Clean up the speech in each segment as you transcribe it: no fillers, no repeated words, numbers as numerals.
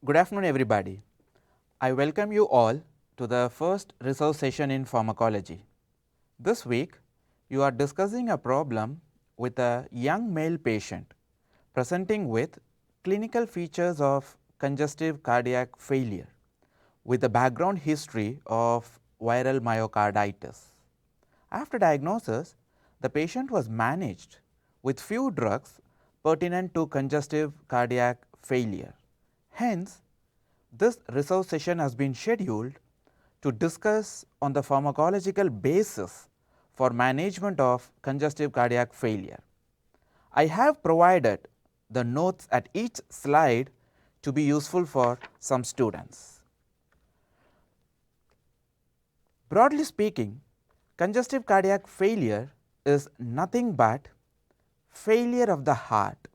Good afternoon, everybody. I welcome you all to the first research session in pharmacology. This week, you are discussing a problem with a young male patient presenting with clinical features of congestive cardiac failure with a background history of viral myocarditis. After diagnosis, the patient was managed with few drugs pertinent to congestive cardiac failure. Hence, this research session has been scheduled to discuss on the pharmacological basis for management of congestive cardiac failure. I have provided the notes at each slide to be useful for some students. Broadly speaking, congestive cardiac failure is nothing but failure of the heart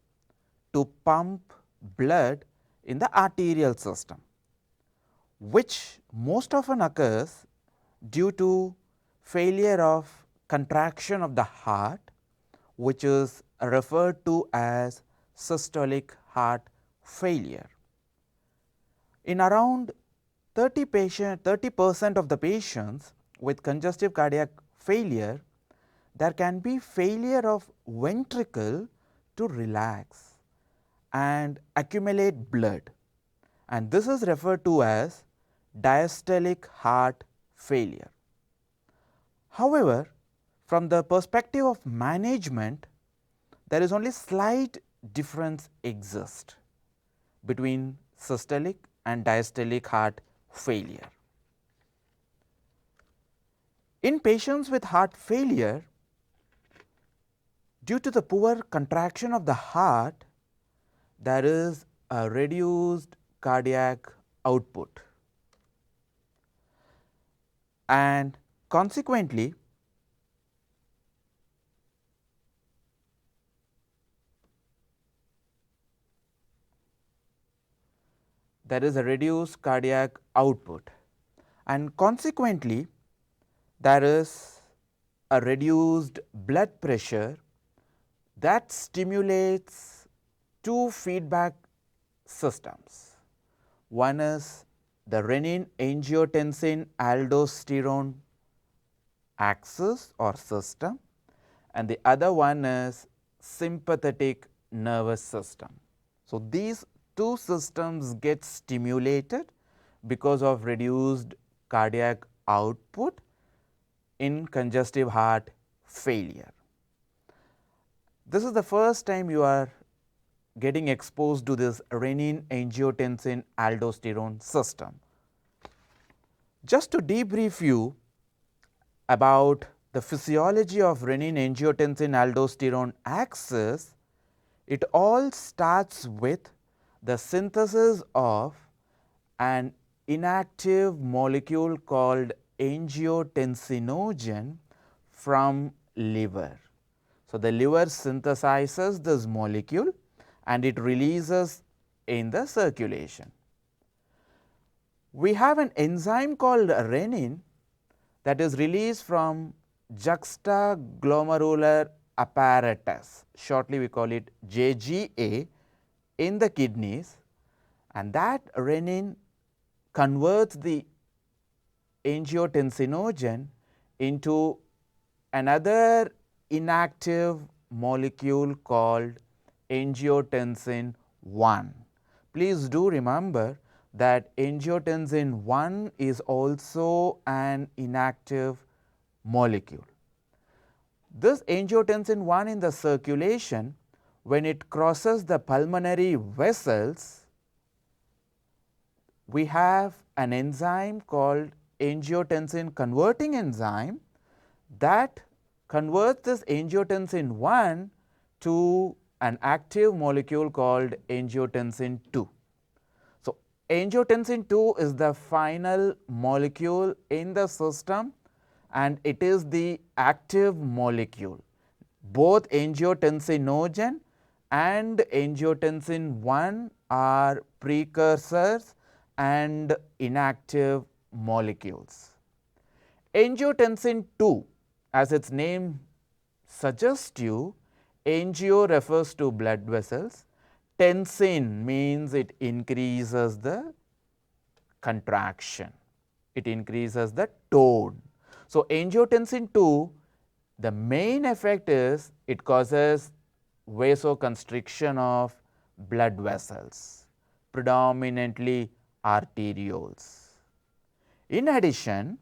to pump blood in the arterial system, which most often occurs due to failure of contraction of the heart, which is referred to as systolic heart failure. In around 30% of the patients with congestive cardiac failure, there can be failure of ventricle to relax and accumulate blood, and this is referred to as diastolic heart failure. However, from the perspective of management, there is only slight difference exist between systolic and diastolic heart failure. In patients with heart failure, due to the poor contraction of the heart, there is a reduced cardiac output, and consequently, there is a reduced cardiac output, and consequently there is a reduced blood pressure that stimulates two feedback systems. One is the renin angiotensin aldosterone axis or system, and the other one is sympathetic nervous system. So, these two systems get stimulated because of reduced cardiac output in congestive heart failure. This is the first time you are getting exposed to this renin angiotensin aldosterone system. Just to debrief you about the physiology of renin angiotensin aldosterone axis, it all starts with the synthesis of an inactive molecule called angiotensinogen from liver. So, the liver synthesizes this molecule and it releases in the circulation. We have an enzyme called renin that is released from juxtaglomerular apparatus, shortly we call it JGA, in the kidneys, and that renin converts the angiotensinogen into another inactive molecule called angiotensin 1. Please do remember that angiotensin 1 is also an inactive molecule. This angiotensin 1 in the circulation, when it crosses the pulmonary vessels, we have an enzyme called angiotensin converting enzyme that converts this angiotensin 1 to an active molecule called angiotensin 2. So, angiotensin 2 is the final molecule in the system and it is the active molecule. Both angiotensinogen and angiotensin 1 are precursors and inactive molecules. Angiotensin 2, as its name suggests you, angio refers to blood vessels, Tensin means it increases the contraction, it increases the tone. So, angiotensin 2, the main effect is it causes vasoconstriction of blood vessels, predominantly arterioles. In addition,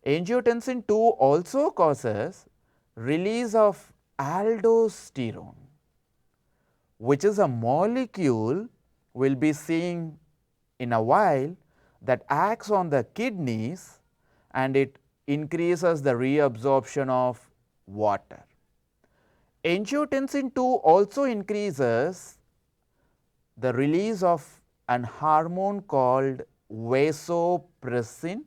angiotensin 2 also causes release of aldosterone, which is a molecule we will be seeing in a while that acts on the kidneys and it increases the reabsorption of water. Angiotensin 2 also increases the release of an hormone called vasopressin,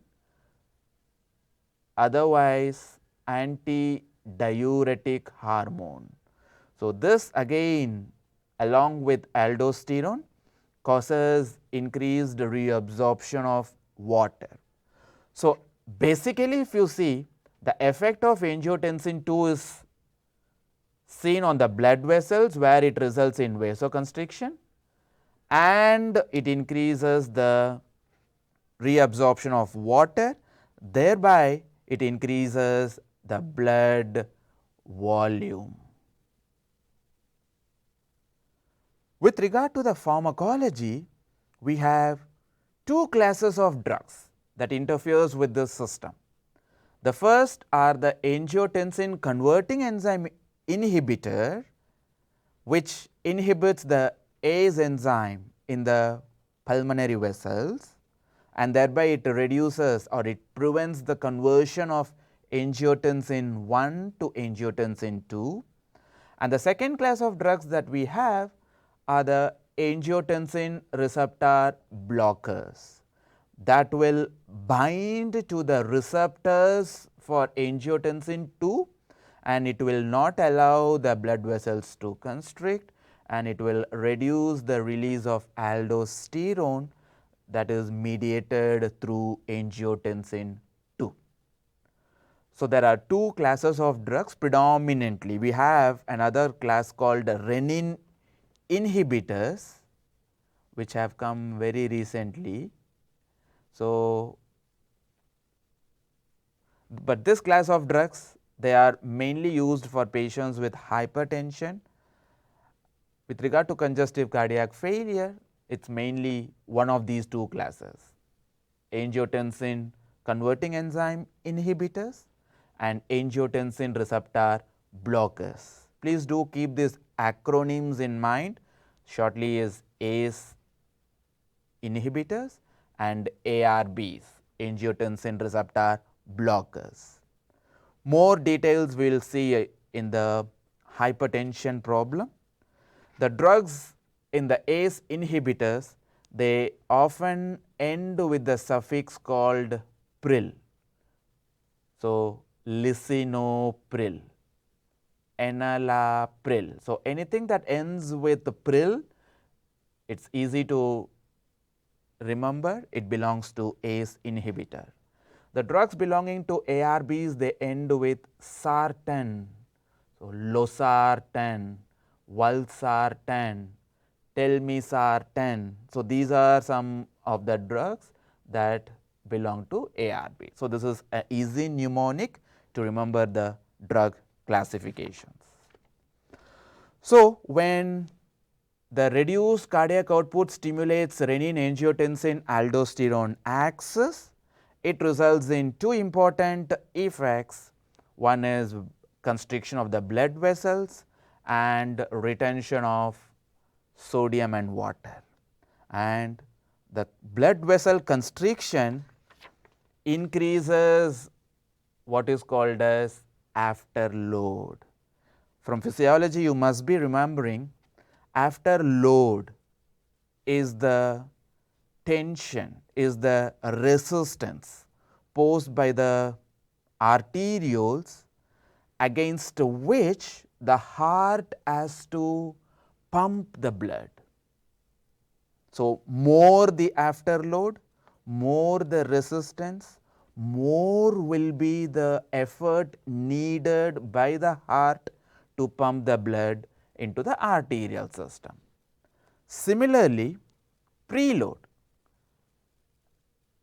otherwise antidiuretic hormone. So, this again along with aldosterone causes increased reabsorption of water. So, basically if you see, the effect of angiotensin 2 is seen on the blood vessels where it results in vasoconstriction and it increases the reabsorption of water, thereby it increases the blood volume. With regard to the pharmacology, we have two classes of drugs that interferes with this system. The first are the angiotensin converting enzyme inhibitor, which inhibits the ACE enzyme in the pulmonary vessels and thereby it reduces or it prevents the conversion of angiotensin 1 to angiotensin 2. And the second class of drugs that we have are the angiotensin receptor blockers that will bind to the receptors for angiotensin 2 and it will not allow the blood vessels to constrict and it will reduce the release of aldosterone that is mediated through angiotensin 2. So, there are two classes of drugs predominantly. We have another class called renin inhibitors which have come very recently. So, but this class of drugs, they are mainly used for patients with hypertension. With regard to congestive cardiac failure, it is mainly one of these two classes, angiotensin converting enzyme inhibitors and angiotensin receptor blockers. Please do keep these acronyms in mind, shortly is ACE inhibitors and ARBs, angiotensin receptor blockers. More details we will see in the hypertension problem. The drugs in the ACE inhibitors, they often end with the suffix called pril. So, lisinopril, enalapril. So, anything that ends with pril, it is easy to remember, it belongs to ACE inhibitor. The drugs belonging to ARBs, they end with sartan. So, losartan, valsartan, telmisartan. So, these are some of the drugs that belong to ARB. So, this is an easy mnemonic to remember the drug classifications. So, when the reduced cardiac output stimulates renin angiotensin aldosterone axis, it results in two important effects. One is constriction of the blood vessels and retention of sodium and water, and the blood vessel constriction increases what is called as afterload. From physiology you must be remembering, afterload is the tension, is the resistance posed by the arterioles against which the heart has to pump the blood. So, more the afterload, more the resistance, more will be the effort needed by the heart to pump the blood into the arterial system. Similarly, preload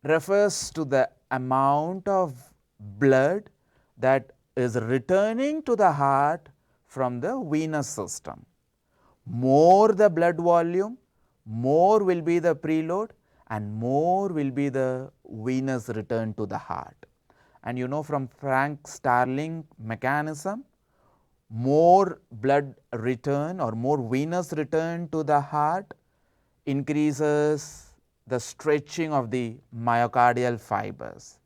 refers to the amount of blood that is returning to the heart from the venous system. More the blood volume, more will be the preload and more will be the venous return to the heart. And you know from Frank Starling mechanism, more blood return or more venous return to the heart increases the stretching of the myocardial fibers,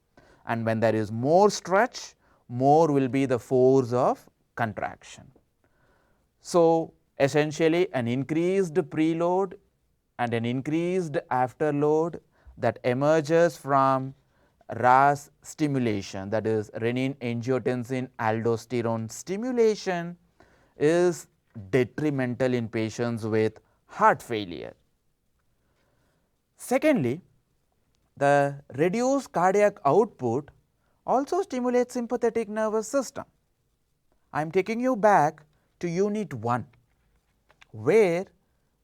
and when there is more stretch, more will be the force of contraction. So, essentially an increased preload and an increased afterload that emerges from RAS stimulation, that is renin angiotensin aldosterone stimulation, is detrimental in patients with heart failure. Secondly, the reduced cardiac output also stimulates sympathetic nervous system. I am taking you back to unit 1, where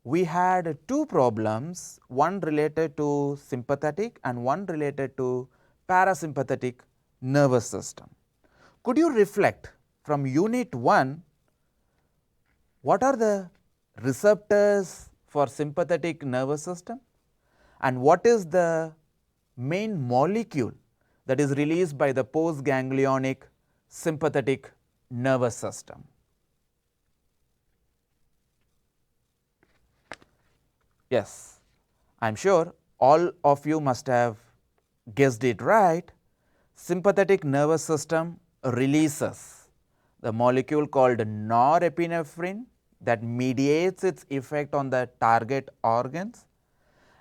we had two problems, one related to sympathetic and one related to parasympathetic nervous system. Could you reflect from unit 1, what are the receptors for sympathetic nervous system and what is the main molecule that is released by the postganglionic sympathetic nervous system? Yes, I am sure all of you must have guessed it right. Sympathetic nervous system releases the molecule called norepinephrine that mediates its effect on the target organs,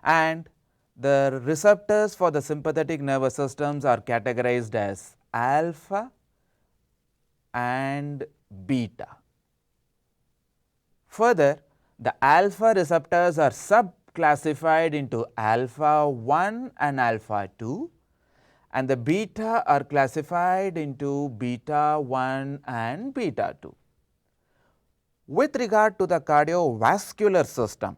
and the receptors for the sympathetic nervous systems are categorized as alpha and beta. Further, the alpha receptors are subclassified into alpha 1 and alpha 2, and the beta are classified into beta 1 and beta 2. With regard to the cardiovascular system,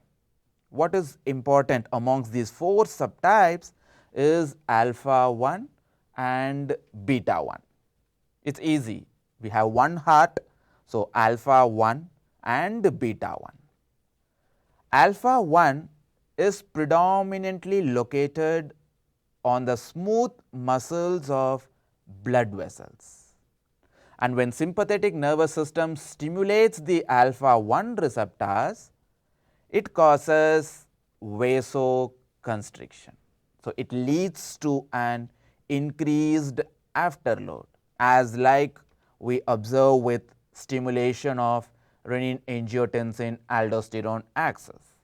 what is important amongst these four subtypes is alpha 1 and beta 1. It is easy, we have one heart, so alpha 1 and beta 1. Alpha 1 is predominantly located on the smooth muscles of blood vessels, and when sympathetic nervous system stimulates the alpha 1 receptors, it causes vasoconstriction. So, it leads to an increased afterload, as like we observe with stimulation of renin angiotensin aldosterone axis.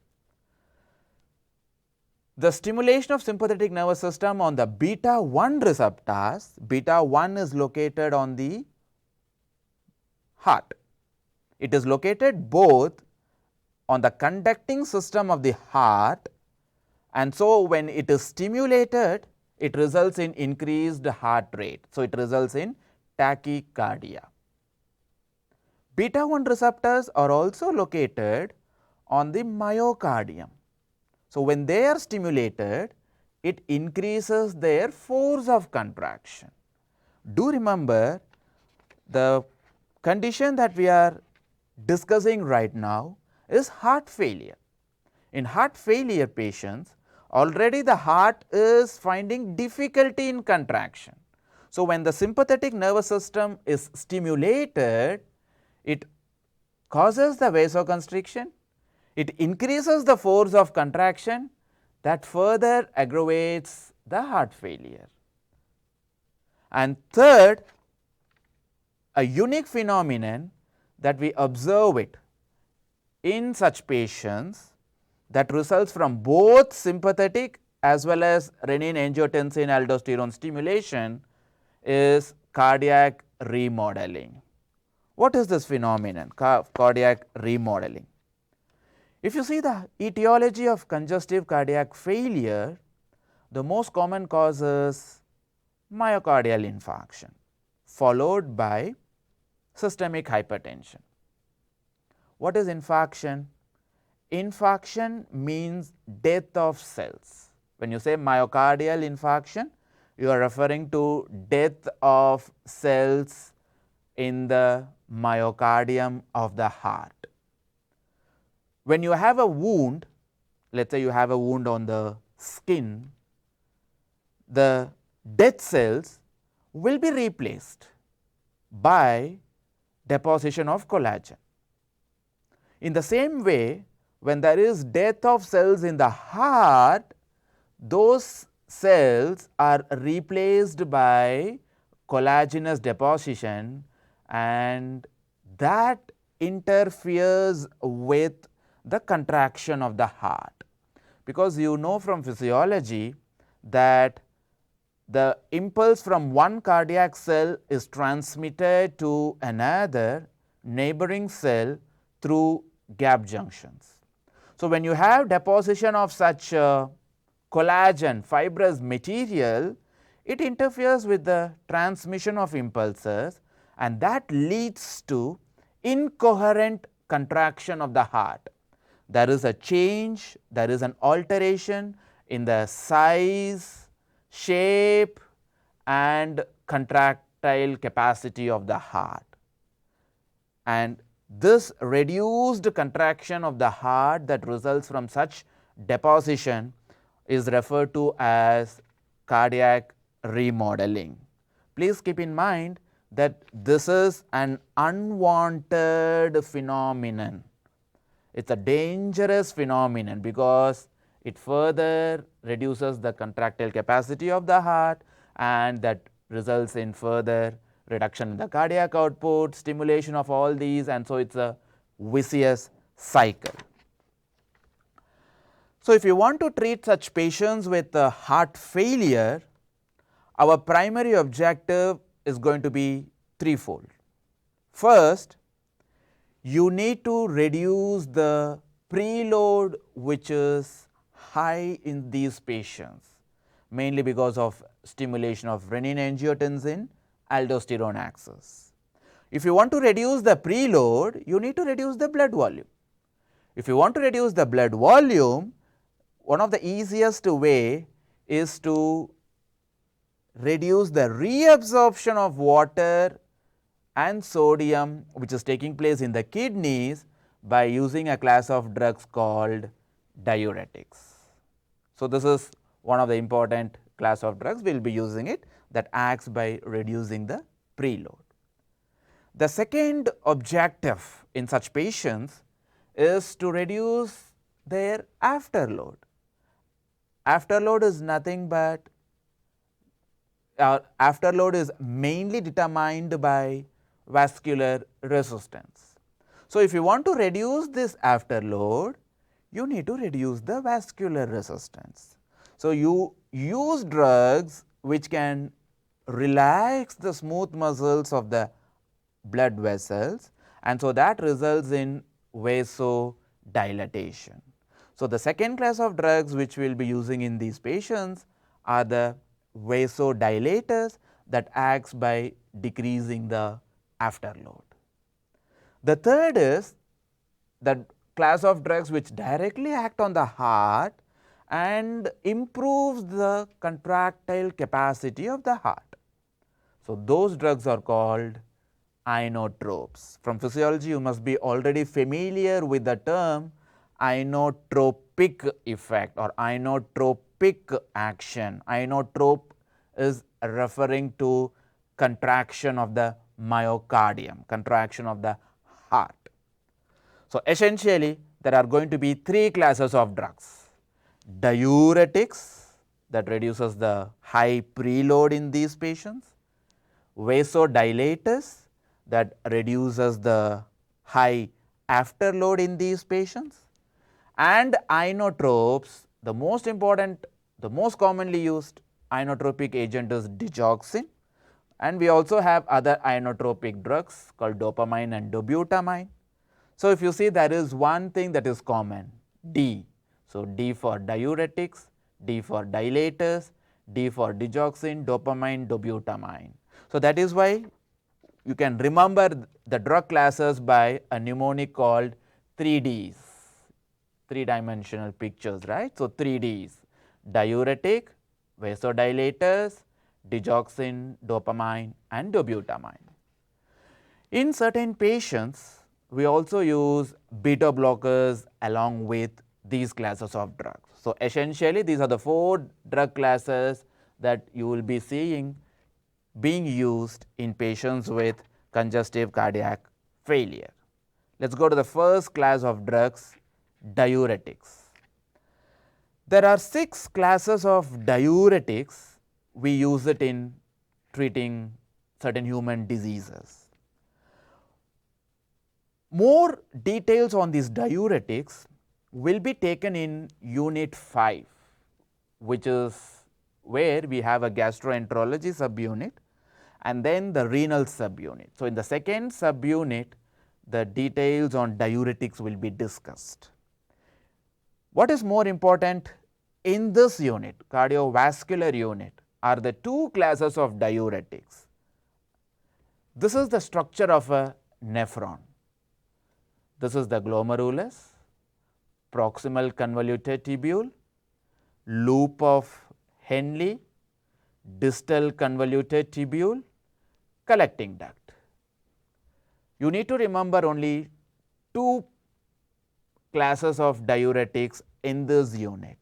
The stimulation of sympathetic nervous system on the beta 1 receptors, beta 1 is located on the heart. It is located both on the conducting system of the heart, and so when it is stimulated, it results in increased heart rate. So, it results in tachycardia. Beta 1 receptors are also located on the myocardium. So, when they are stimulated, it increases their force of contraction. Do remember, the condition that we are discussing right now is heart failure. In heart failure patients, already the heart is finding difficulty in contraction. So, when the sympathetic nervous system is stimulated, it causes the vasoconstriction, it increases the force of contraction that further aggravates the heart failure. And third, a unique phenomenon that we observe it in such patients that results from both sympathetic as well as renin angiotensin aldosterone stimulation is cardiac remodeling. What is this phenomenon, cardiac remodeling? If you see the etiology of congestive cardiac failure, the most common cause is myocardial infarction, followed by systemic hypertension. What is infarction? infarction means death of cells. When you say myocardial infarction, you are referring to death of cells in the myocardium of the heart. When you have a wound, let us say you have a wound on the skin, the dead cells will be replaced by deposition of collagen. In the same way, when there is death of cells in the heart, those cells are replaced by collagenous deposition, and that interferes with the contraction of the heart. Because you know from physiology that the impulse from one cardiac cell is transmitted to another neighboring cell through gap junctions. So, when you have deposition of such collagen fibrous material, it interferes with the transmission of impulses, and that leads to incoherent contraction of the heart. There is a change, there is an alteration in the size, shape and contractile capacity of the heart, and this reduced contraction of the heart that results from such deposition is referred to as cardiac remodeling. Please keep in mind that this is an unwanted phenomenon. It is a dangerous phenomenon because it further reduces the contractile capacity of the heart, and that results in further reduction in the cardiac output, stimulation of all these, and so it is a vicious cycle. So, if you want to treat such patients with heart failure, our primary objective is going to be threefold. First, you need to reduce the preload which is high in these patients, mainly because of stimulation of renin-angiotensin aldosterone axis. If you want to reduce the preload, you need to reduce the blood volume. If you want to reduce the blood volume, one of the easiest way is to reduce the reabsorption of water and sodium which is taking place in the kidneys by using a class of drugs called diuretics. So, this is one of the important class of drugs, we will be using it, that acts by reducing the preload. The second objective in such patients is to reduce their afterload. Afterload is nothing but afterload is mainly determined by vascular resistance. So, if you want to reduce this afterload, you need to reduce the vascular resistance. So, you use drugs which can relax the smooth muscles of the blood vessels, and so that results in vasodilatation. So, the second class of drugs which we will be using in these patients are the vasodilators that acts by decreasing the afterload. The third is the class of drugs which directly act on the heart and improves the contractile capacity of the heart. So, those drugs are called inotropes. From physiology, you must be already familiar with the term inotropic effect or inotropic action. Inotrope is referring to contraction of the myocardium, contraction of the heart. So, essentially there are going to be three classes of drugs: diuretics that reduces the high preload in these patients, vasodilators that reduces the high afterload in these patients, and inotropes. The most important, the most commonly used inotropic agent is digoxin, and we also have other inotropic drugs called dopamine and dobutamine. So, if you see, there is one thing that is common, D. So, D for diuretics, D for dilators, D for digoxin, dopamine, dobutamine. So, that is why you can remember the drug classes by a mnemonic called 3 Ds. three-dimensional pictures, right. So, 3Ds: diuretic, vasodilators, digoxin, dopamine and dobutamine. In certain patients, we also use beta blockers along with these classes of drugs. So, essentially these are the 4 drug classes that you will be seeing being used in patients with congestive cardiac failure. Let us go to the first class of drugs, diuretics. There are 6 classes of diuretics. We use it in treating certain human diseases. More details on these diuretics will be taken in unit 5, which is where we have a gastroenterology subunit and then the renal subunit. So, in the second subunit, the details on diuretics will be discussed. What is more important in this unit, cardiovascular unit, are the 2 classes of diuretics. This is the structure of a nephron. This is the glomerulus, proximal convoluted tubule, loop of Henle, distal convoluted tubule, collecting duct. You need to remember only 2 classes of diuretics in this unit.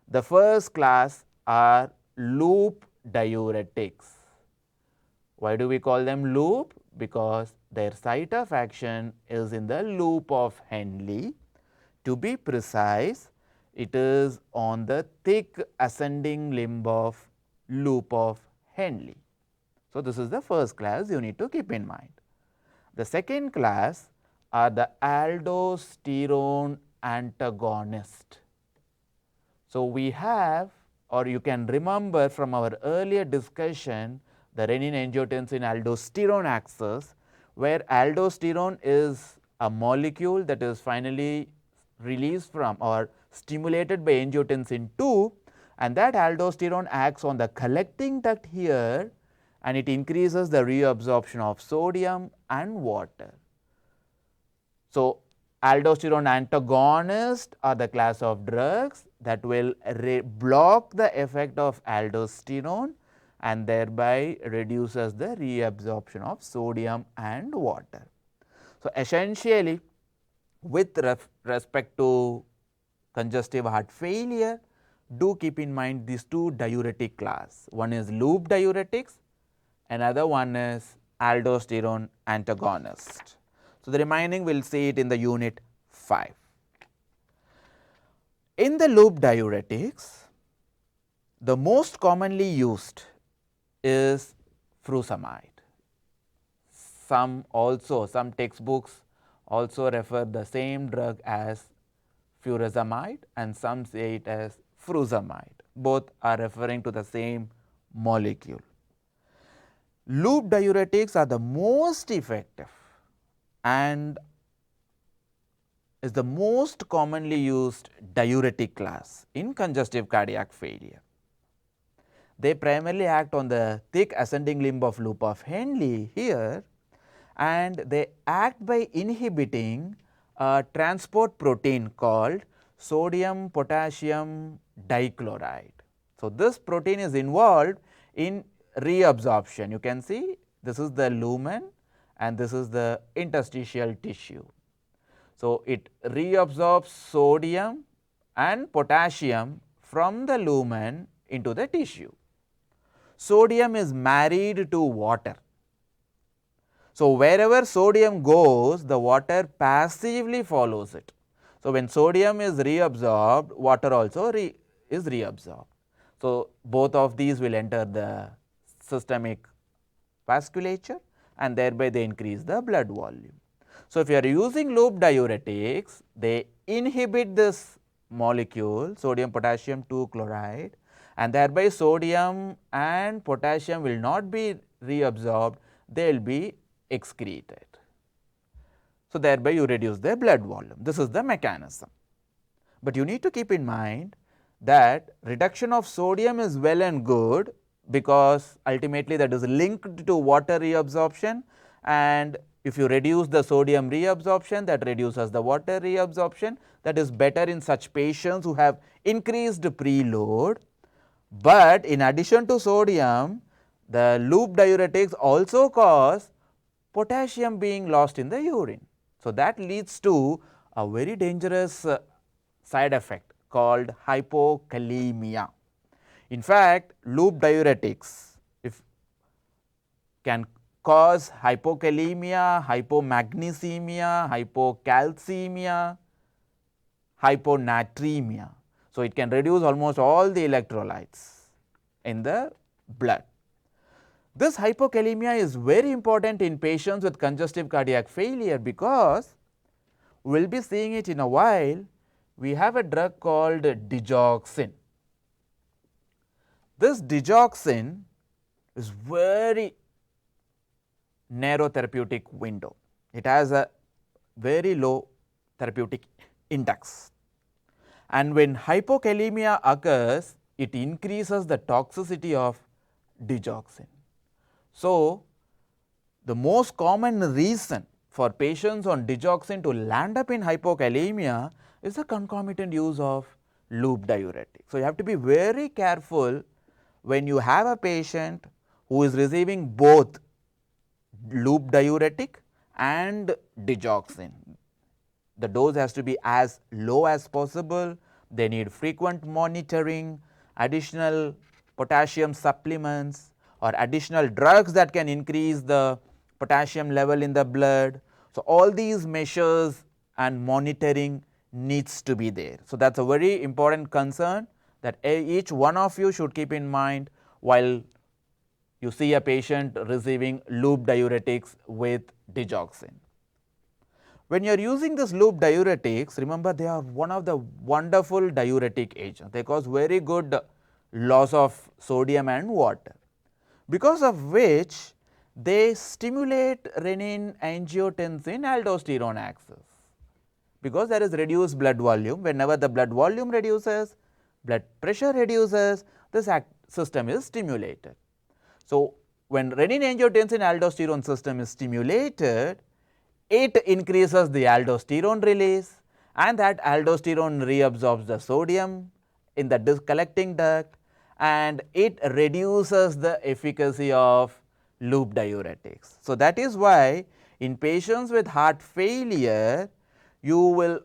The first class are loop diuretics. Why do we call them loop? Because their site of action is in the loop of Henle. To be precise, it is on the thick ascending limb of loop of Henle. So, this is the first class you need to keep in mind. The second class are the aldosterone antagonist. So, we have, or you can remember from our earlier discussion, the renin-angiotensin aldosterone axis, where aldosterone is a molecule that is finally released from or stimulated by angiotensin 2, and that aldosterone acts on the collecting duct here and it increases the reabsorption of sodium and water. So, aldosterone antagonists are the class of drugs that will block the effect of aldosterone and thereby reduces the reabsorption of sodium and water. So, essentially with respect to congestive heart failure, do keep in mind these 2 diuretic class. One is loop diuretics, another one is aldosterone antagonist. So, the remaining we will see it in the unit 5. In the loop diuretics, the most commonly used is furosemide. Some textbooks also refer the same drug as furosemide and some say it as furosemide. Both are referring to the same molecule. Loop diuretics are the most effective and is the most commonly used diuretic class in congestive cardiac failure. They primarily act on the thick ascending limb of loop of Henle here, and they act by inhibiting a transport protein called sodium potassium dichloride. So, this protein is involved in reabsorption. You can see this is the lumen and this is the interstitial tissue. So, it reabsorbs sodium and potassium from the lumen into the tissue. Sodium is married to water. So, wherever sodium goes, the water passively follows it. So, when sodium is reabsorbed, water also is reabsorbed. So, both of these will enter the systemic vasculature and thereby they increase the blood volume. So, if you are using loop diuretics, they inhibit this molecule sodium potassium 2 chloride and thereby sodium and potassium will not be reabsorbed, they will be excreted. So, thereby you reduce their blood volume. This is the mechanism. But you need to keep in mind that reduction of sodium is well and good because ultimately that is linked to water reabsorption and if you reduce the sodium reabsorption, that reduces the water reabsorption, that is better in such patients who have increased preload. But in addition to sodium, the loop diuretics also cause potassium being lost in the urine. So, that leads to a very dangerous side effect called hypokalemia. In fact, loop diuretics if can cause hypokalemia, hypomagnesemia, hypocalcemia, hyponatremia. So, it can reduce almost all the electrolytes in the blood. This hypokalemia is very important in patients with congestive cardiac failure because we will be seeing it in a while. We have a drug called digoxin. This digoxin is very narrow therapeutic window. It has a very low therapeutic index. And when hypokalemia occurs, it increases the toxicity of digoxin. So, the most common reason for patients on digoxin to land up in hypokalemia is the concomitant use of loop diuretic. So, you have to be very careful when you have a patient who is receiving both loop diuretic and digoxin. The dose has to be as low as possible. They need frequent monitoring, additional potassium supplements or additional drugs that can increase the potassium level in the blood. So, all these measures and monitoring needs to be there. So, that is a very important concern that each one of you should keep in mind while you see a patient receiving loop diuretics with digoxin. When you are using this loop diuretics, remember they are one of the wonderful diuretic agents. They cause very good loss of sodium and water, because of which they stimulate renin angiotensin aldosterone axis. Because there is reduced blood volume, whenever the blood volume reduces, blood pressure reduces, this system is stimulated. So, when renin angiotensin aldosterone system is stimulated, it increases the aldosterone release, and that aldosterone reabsorbs the sodium in the collecting duct, and it reduces the efficacy of loop diuretics. So, that is why in patients with heart failure, you will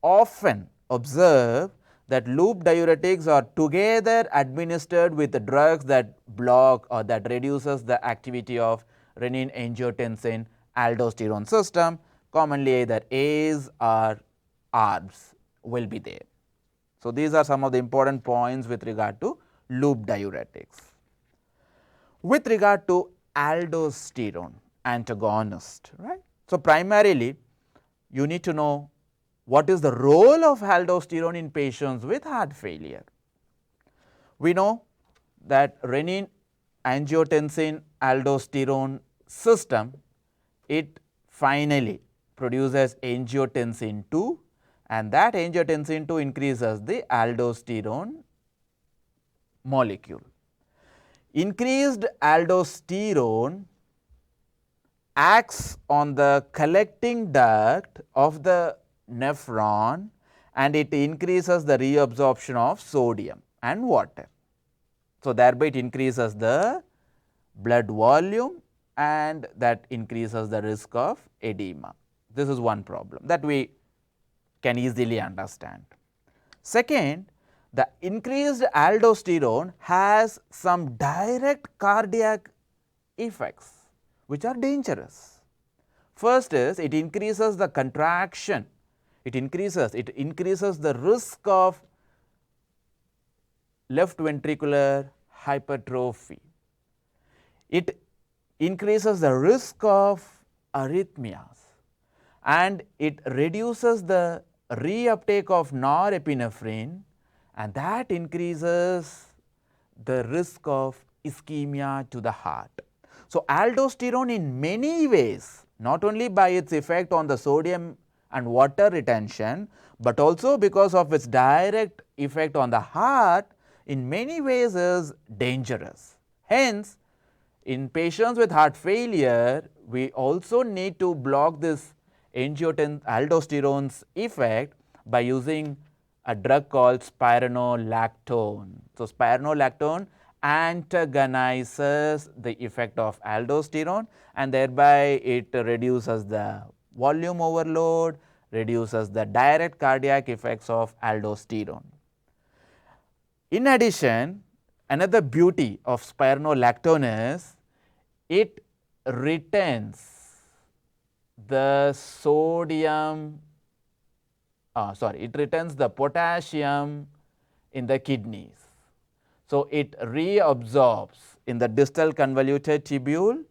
often observe that loop diuretics are together administered with the drugs that block or that reduces the activity of renin angiotensin aldosterone system, commonly either A's or ARBs will be there. So, these are some of the important points with regard to loop diuretics. With regard to aldosterone antagonist, right. So, primarily you need to know what is the role of aldosterone in patients with heart failure. We know that renin angiotensin aldosterone system, it finally produces angiotensin 2, and that angiotensin 2 increases the aldosterone molecule. Increased aldosterone acts on the collecting duct of the nephron, and it increases the reabsorption of sodium and water. So, thereby it increases the blood volume, and that increases the risk of edema. This is one problem that we can easily understand. Second, the increased aldosterone has some direct cardiac effects which are dangerous. First is it increases the contraction, it increases the risk of left ventricular hypertrophy. It increases the risk of arrhythmias, and it reduces the reuptake of norepinephrine, and that increases the risk of ischemia to the heart. So, aldosterone in many ways, not only by its effect on the sodium and water retention, but also because of its direct effect on the heart, in many ways is dangerous. Hence, in patients with heart failure, we also need to block this aldosterone's effect by using a drug called spironolactone. So, spironolactone antagonizes the effect of aldosterone and thereby it reduces the volume overload, reduces the direct cardiac effects of aldosterone. In addition, another beauty of spironolactone is it retains the it retains the potassium in the kidneys. So, it reabsorbs in the distal convoluted tubule,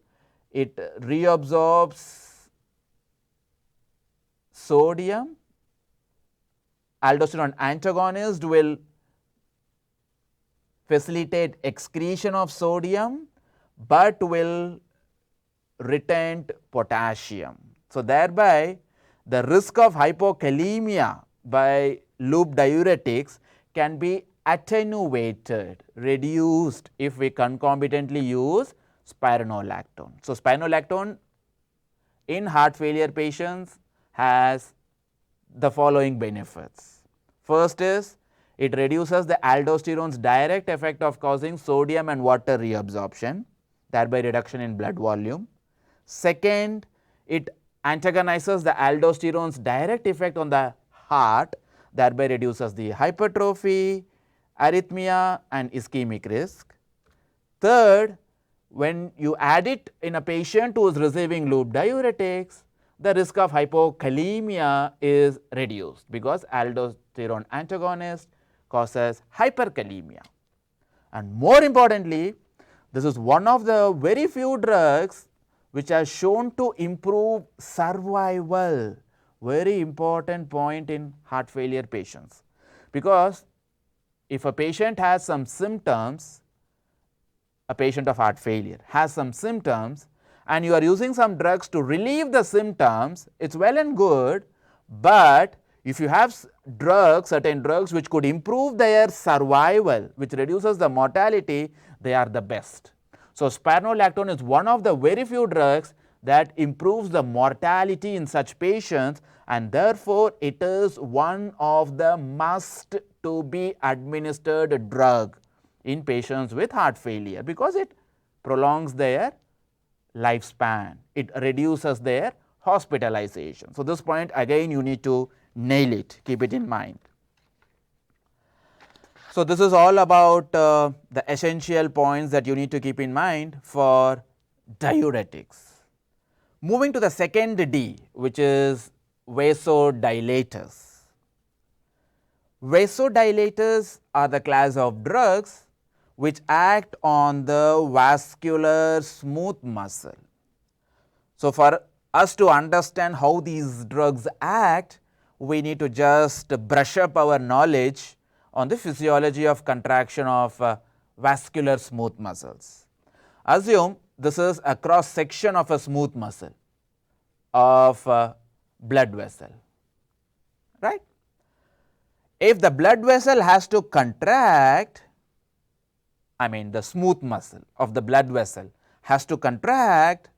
it reabsorbs sodium. Aldosterone antagonist will facilitate excretion of sodium, but will retain potassium. So, thereby the risk of hypokalemia by loop diuretics can be attenuated, reduced if we concomitantly use spironolactone. So, spironolactone in heart failure patients has the following benefits. First is it reduces the aldosterone's direct effect of causing sodium and water reabsorption, thereby reduction in blood volume. Second, it antagonizes the aldosterone's direct effect on the heart, thereby reduces the hypertrophy, arrhythmia and ischemic risk. Third, when you add it in a patient who is receiving loop diuretics, the risk of hypokalemia is reduced because aldosterone antagonist causes hyperkalemia. And more importantly, this is one of the very few drugs which are shown to improve survival, very important point in heart failure patients. Because if a patient has some symptoms, a patient of heart failure has some symptoms and you are using some drugs to relieve the symptoms, it is well and good, but if you have certain drugs which could improve their survival, which reduces the mortality, they are the best. So, spironolactone is one of the very few drugs that improves the mortality in such patients, and therefore, it is one of the must to be administered drug in patients with heart failure, because it prolongs their lifespan, it reduces their hospitalization. So, this point again you need to nail it, keep it in mind. So, this is all about the essential points that you need to keep in mind for diuretics. Moving to the second D, which is vasodilators. Vasodilators are the class of drugs which act on the vascular smooth muscle. So, for us to understand how these drugs act, we need to just brush up our knowledge on the physiology of contraction of vascular smooth muscles. Assume this is a cross section of a smooth muscle of a blood vessel, right. If the blood vessel has to contract, the smooth muscle of the blood vessel has to contract,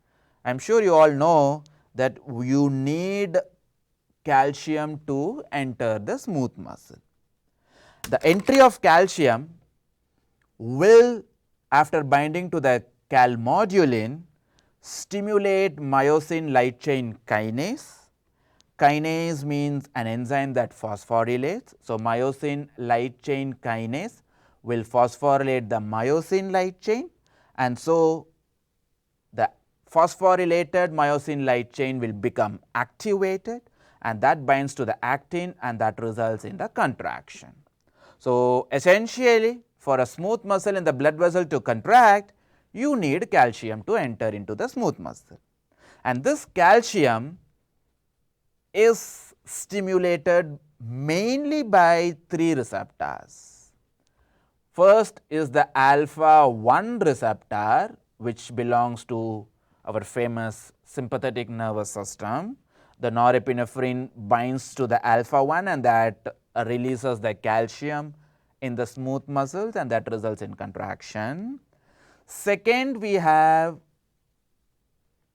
I am sure you all know that you need calcium to enter the smooth muscle. The entry of calcium will, after binding to the calmodulin, stimulate myosin light chain kinase. Kinase means an enzyme that phosphorylates. So, myosin light chain kinase will phosphorylate the myosin light chain, and so the phosphorylated myosin light chain will become activated, and that binds to the actin, and that results in the contraction. So, essentially for a smooth muscle in the blood vessel to contract, you need calcium to enter into the smooth muscle, and this calcium is stimulated mainly by three receptors. First is the alpha 1 receptor, which belongs to our famous sympathetic nervous system. The norepinephrine binds to the alpha 1 and that releases the calcium in the smooth muscles, and that results in contraction. Second, we have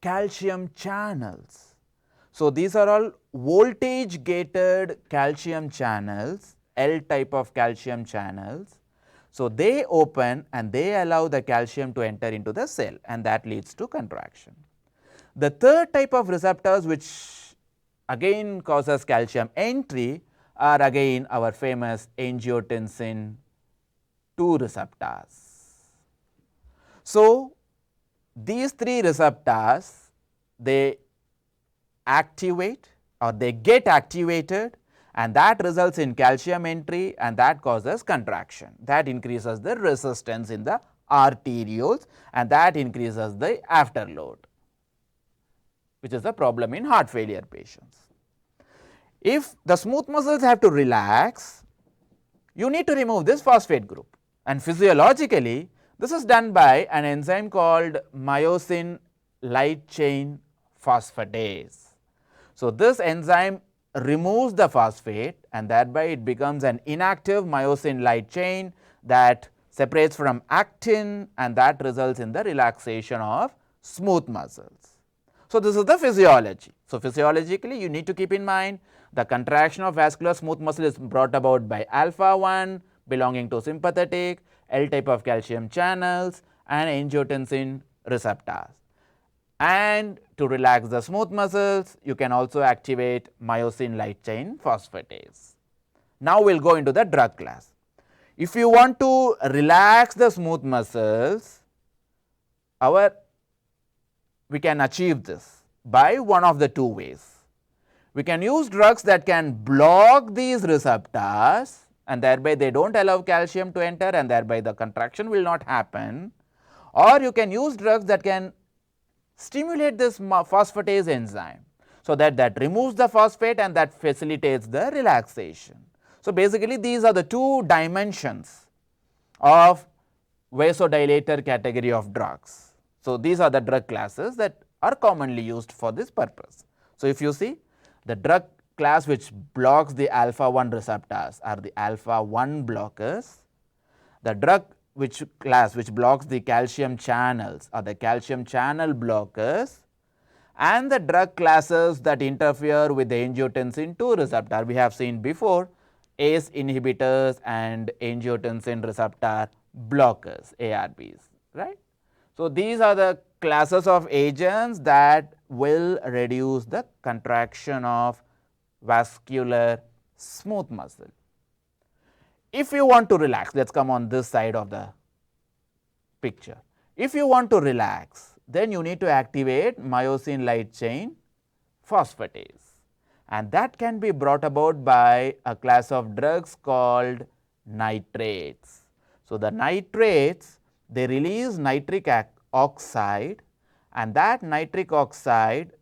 calcium channels. So, these are all voltage gated calcium channels, L type of calcium channels. So, they open and they allow the calcium to enter into the cell, and that leads to contraction. The third type of receptors which again causes calcium entry are again our famous angiotensin II receptors. So, these three receptors, they activate or they get activated, and that results in calcium entry, and that causes contraction. That increases the resistance in the arterioles, and that increases the afterload, which is a problem in heart failure patients. If the smooth muscles have to relax, you need to remove this phosphate group, and physiologically this is done by an enzyme called myosin light chain phosphatase. So, this enzyme removes the phosphate, and thereby it becomes an inactive myosin light chain that separates from actin, and that results in the relaxation of smooth muscles. So, this is the physiology. So, physiologically you need to keep in mind the contraction of vascular smooth muscle is brought about by alpha 1 belonging to sympathetic, L type of calcium channels and angiotensin receptors. And to relax the smooth muscles, you can also activate myosin light chain phosphatase. Now, we will go into the drug class. If you want to relax the smooth muscles, we can achieve this by one of the two ways. We can use drugs that can block these receptors, and thereby they do not allow calcium to enter, and thereby the contraction will not happen, or you can use drugs that can stimulate this phosphatase enzyme, so that removes the phosphate and that facilitates the relaxation. So, basically these are the two dimensions of vasodilator category of drugs. So, these are the drug classes that are commonly used for this purpose. So, if you see, the drug class which blocks the alpha 1 receptors are the alpha 1 blockers. The drug class which blocks the calcium channels are the calcium channel blockers, and the drug classes that interfere with the angiotensin II receptor we have seen before, ACE inhibitors and angiotensin receptor blockers, ARBs, right. So, these are the classes of agents that will reduce the contraction of vascular smooth muscle. If you want to relax, let us come on this side of the picture. If you want to relax, then you need to activate myosin light chain phosphatase, and that can be brought about by a class of drugs called nitrates. So, the nitrates, they release nitric oxide, and that nitric oxide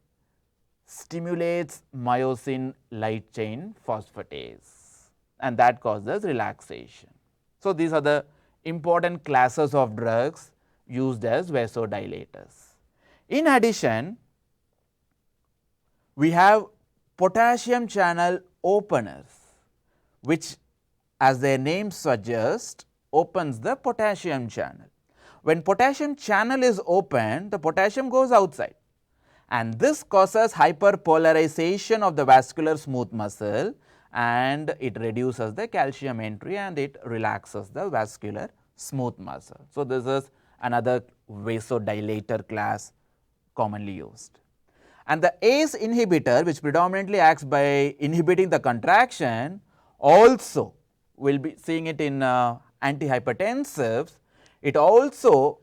stimulates myosin light chain phosphatase, and that causes relaxation. So, these are the important classes of drugs used as vasodilators. In addition, we have potassium channel openers, which, as their name suggests, opens the potassium channel. When potassium channel is open, the potassium goes outside, and this causes hyperpolarization of the vascular smooth muscle, and it reduces the calcium entry and it relaxes the vascular smooth muscle. So, this is another vasodilator class commonly used. And the ACE inhibitor, which predominantly acts by inhibiting the contraction, also we will be seeing it in antihypertensives. It also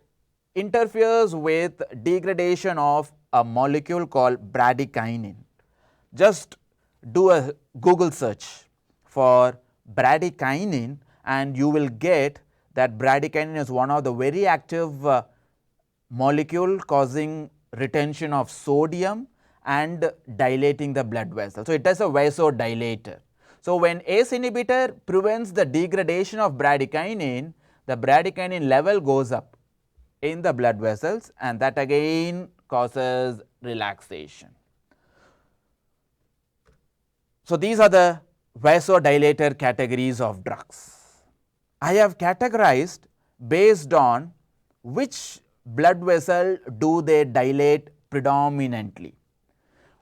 interferes with degradation of a molecule called bradykinin. Just do a Google search for bradykinin, and you will get that bradykinin is one of the very active molecule causing retention of sodium and dilating the blood vessel. So, it is a vasodilator. So, when ACE inhibitor prevents the degradation of bradykinin, the bradykinin level goes up in the blood vessels, and that again causes relaxation. So, these are the vasodilator categories of drugs. I have categorized based on which blood vessel do they dilate predominantly.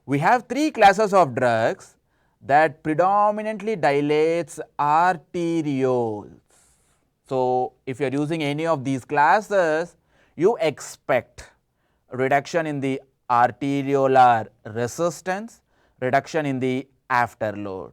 We have three classes of drugs that predominantly dilates arterioles. So, if you are using any of these classes, you expect reduction in the arteriolar resistance, reduction in the afterload.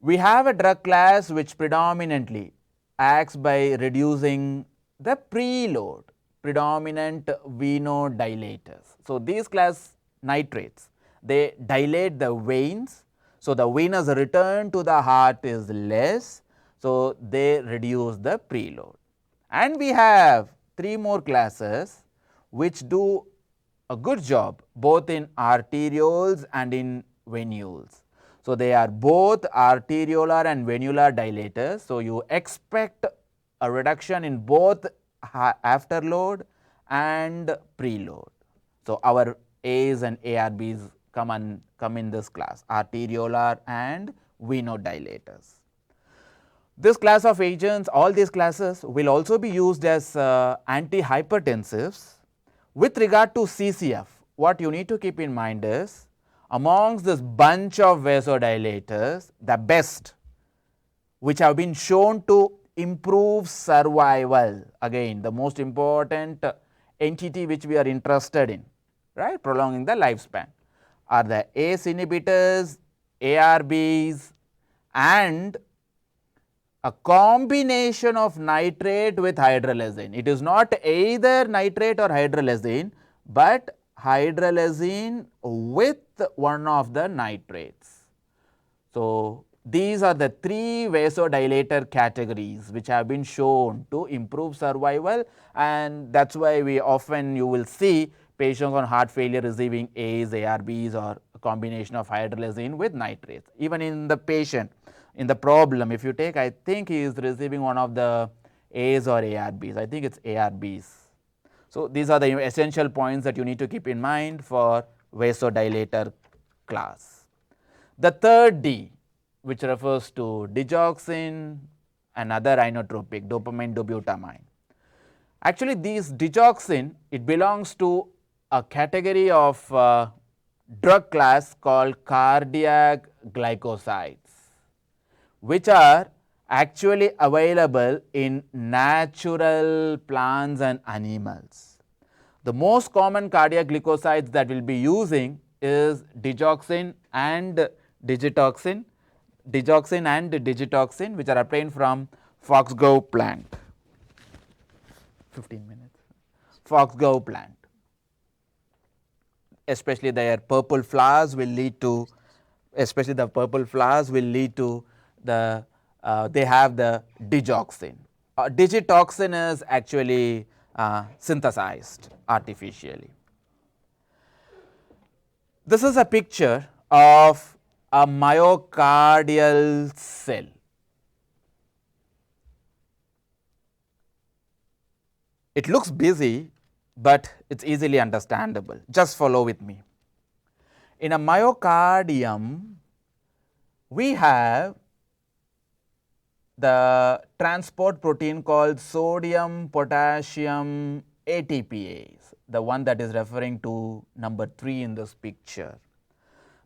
We have a drug class which predominantly acts by reducing the preload, predominant venodilators. So, these class nitrates, they dilate the veins. So, the venous return to the heart is less. So, they reduce the preload. And we have three more classes which do a good job both in arterioles and in venules. So, they are both arteriolar and venular dilators. So, you expect a reduction in both afterload and preload. So, our A's and ARBs come in this class, arteriolar and venodilators. This class of agents, all these classes will also be used as antihypertensives. With regard to CCF, what you need to keep in mind is, amongst this bunch of vasodilators, the best which have been shown to improve survival, again the most important entity which we are interested in, right, prolonging the lifespan, are the ACE inhibitors, ARBs, and a combination of nitrate with hydralazine. It is not either nitrate or hydralazine, but hydralazine with one of the nitrates. So, these are the three vasodilator categories which have been shown to improve survival, and that is why we often you will see patients on heart failure receiving ACE, ARBs, or a combination of hydralazine with nitrates. Even in the patient, in the problem, if you take, I think he is receiving one of the A's or ARBs, I think it is ARBs. So, these are the essential points that you need to keep in mind for vasodilator class. The third D, which refers to digoxin and other inotropic, dopamine, dobutamine. Actually, these digoxin, it belongs to a category of drug class called cardiac glycosides, which are actually available in natural plants and animals. The most common cardiac glycosides that we will be using is digoxin and digitoxin, which are obtained from foxglove plant. 15 minutes. Foxglove plant. Especially their purple flowers will lead to, especially the purple flowers will lead to the, they have the digoxin. Digitoxin is actually synthesized artificially. This is a picture of a myocardial cell. It looks busy, but it is easily understandable. Just follow with me. In a myocardium, we have the transport protein called sodium potassium ATPase, the one that is referring to number 3 in this picture.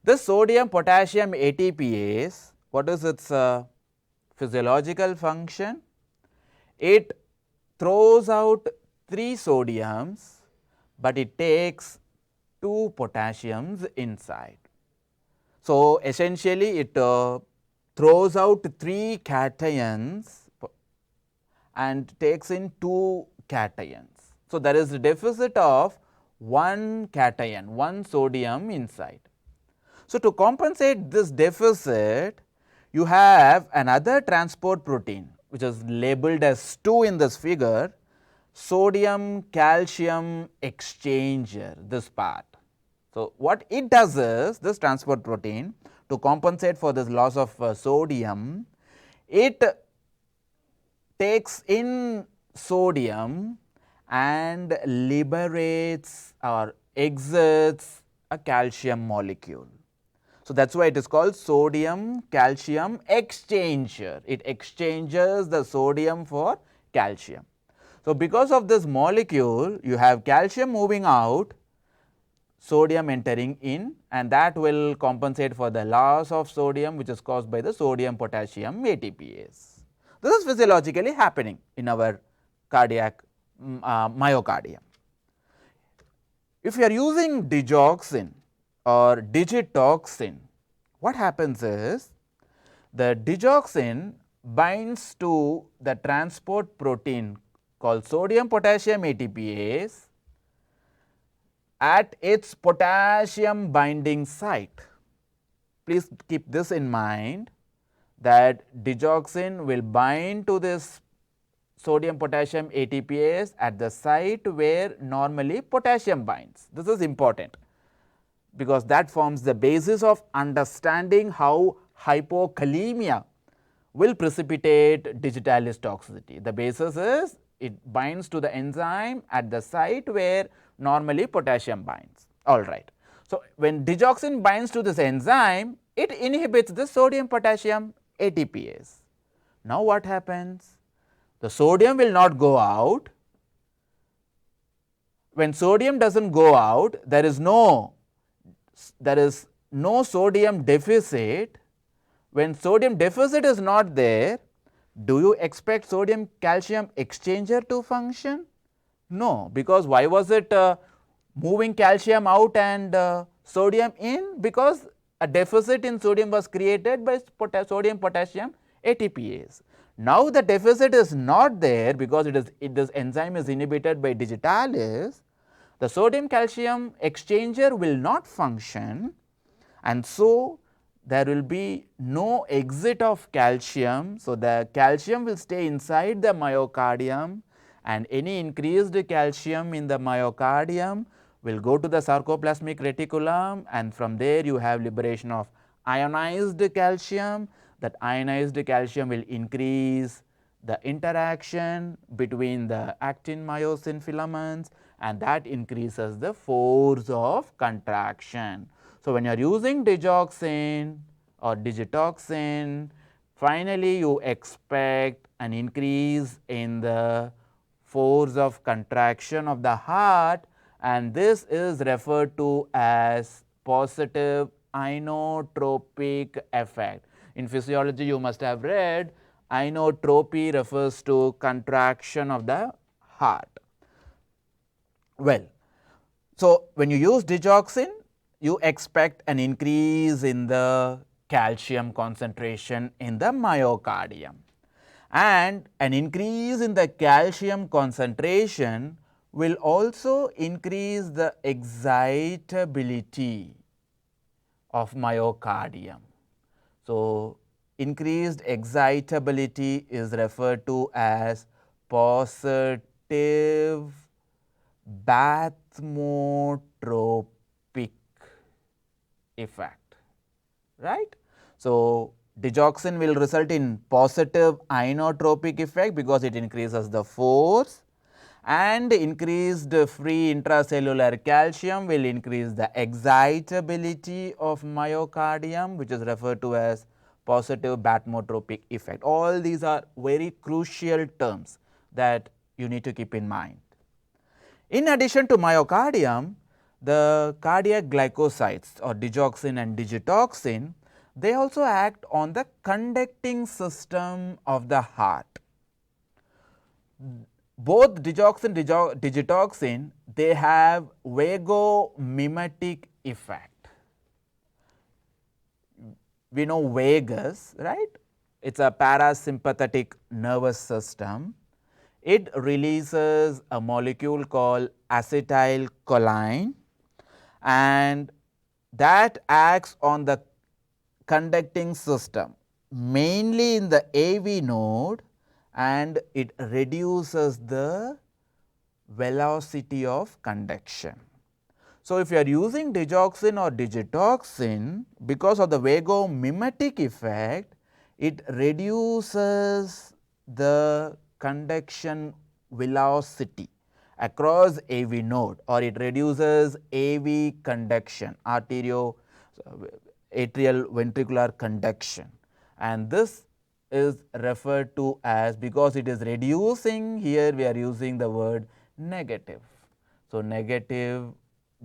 This sodium potassium ATPase, what is its physiological function? It throws out 3 sodiums, but it takes 2 potassiums inside. So, essentially it throws out 3 cations and takes in 2 cations. So, there is a deficit of 1 cation, 1 sodium inside. So, to compensate this deficit, you have another transport protein which is labeled as 2 in this figure, sodium calcium exchanger, this part. So, what it does is, this transport protein, to compensate for this loss of sodium, it takes in sodium and liberates or exits a calcium molecule. So, that is why it is called sodium calcium exchanger. It exchanges the sodium for calcium. So, because of this molecule, you have calcium moving out sodium entering in, and that will compensate for the loss of sodium which is caused by the sodium potassium ATPase. This is physiologically happening in our cardiac myocardium. If you are using digoxin or digitoxin, what happens is the digoxin binds to the transport protein called sodium potassium ATPase at its potassium binding site. Please keep this in mind, that digoxin will bind to this sodium potassium ATPase at the site where normally potassium binds. This is important because that forms the basis of understanding how hypokalemia will precipitate digitalis toxicity. The basis is it binds to the enzyme at the site where normally potassium binds. All right. So, when digoxin binds to this enzyme, it inhibits the sodium potassium ATPase. Now, what happens? The sodium will not go out. When sodium does not go out, there is no sodium deficit. When sodium deficit is not there, do you expect sodium calcium exchanger to function? No, because why was it moving calcium out and sodium in? Because a deficit in sodium was created by sodium potassium ATPase. Now, the deficit is not there because this enzyme is inhibited by digitalis. The sodium calcium exchanger will not function, and so there will be no exit of calcium. So, the calcium will stay inside the myocardium, and any increased calcium in the myocardium will go to the sarcoplasmic reticulum, and from there you have liberation of ionized calcium. That ionized calcium will increase the interaction between the actin myosin filaments, and that increases the force of contraction. So, when you are using digoxin or digitoxin, finally you expect an increase in the force of contraction of the heart, and this is referred to as positive inotropic effect. In physiology, you must have read inotropy refers to contraction of the heart. Well, so when you use digoxin, you expect an increase in the calcium concentration in the myocardium, and an increase in the calcium concentration will also increase the excitability of myocardium. So, increased excitability is referred to as positive bathmotropic effect, right. So, digoxin will result in positive inotropic effect because it increases the force, and increased free intracellular calcium will increase the excitability of myocardium, which is referred to as positive bathmotropic effect. All these are very crucial terms that you need to keep in mind. In addition to myocardium, the cardiac glycosides or digoxin and digitoxin, they also act on the conducting system of the heart. Both digoxin, digitoxin, they have vagomimetic effect. We know vagus, right? It is a parasympathetic nervous system. It releases a molecule called acetylcholine, and that acts on the conducting system mainly in the AV node, and it reduces the velocity of conduction. So, if you are using digoxin or digitoxin, because of the vagomimetic effect, it reduces the conduction velocity across AV node, or it reduces AV conduction, atrial ventricular conduction, and this is referred to as, because it is reducing, here we are using the word negative. So, negative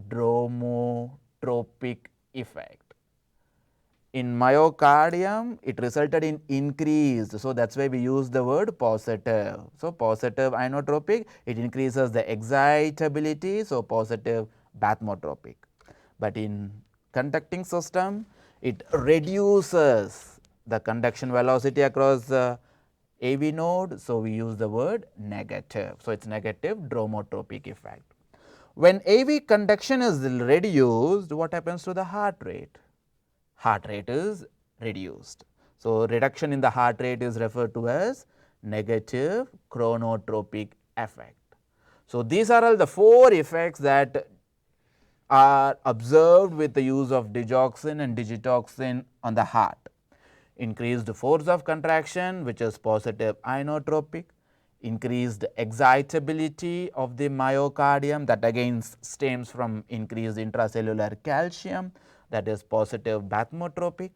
dromotropic effect. In myocardium, it resulted in increased. So, that is why we use the word positive. So, positive inotropic, it increases the excitability. So, positive bathmotropic. But in conducting system, it reduces the conduction velocity across the AV node. So, we use the word negative. So, it is negative dromotropic effect. When AV conduction is reduced, what happens to the heart rate? Heart rate is reduced. So, reduction in the heart rate is referred to as negative chronotropic effect. So, these are all the 4 effects that are observed with the use of digoxin and digitoxin on the heart. Increased force of contraction, which is positive inotropic, increased excitability of the myocardium, that again stems from increased intracellular calcium, that is positive bathmotropic,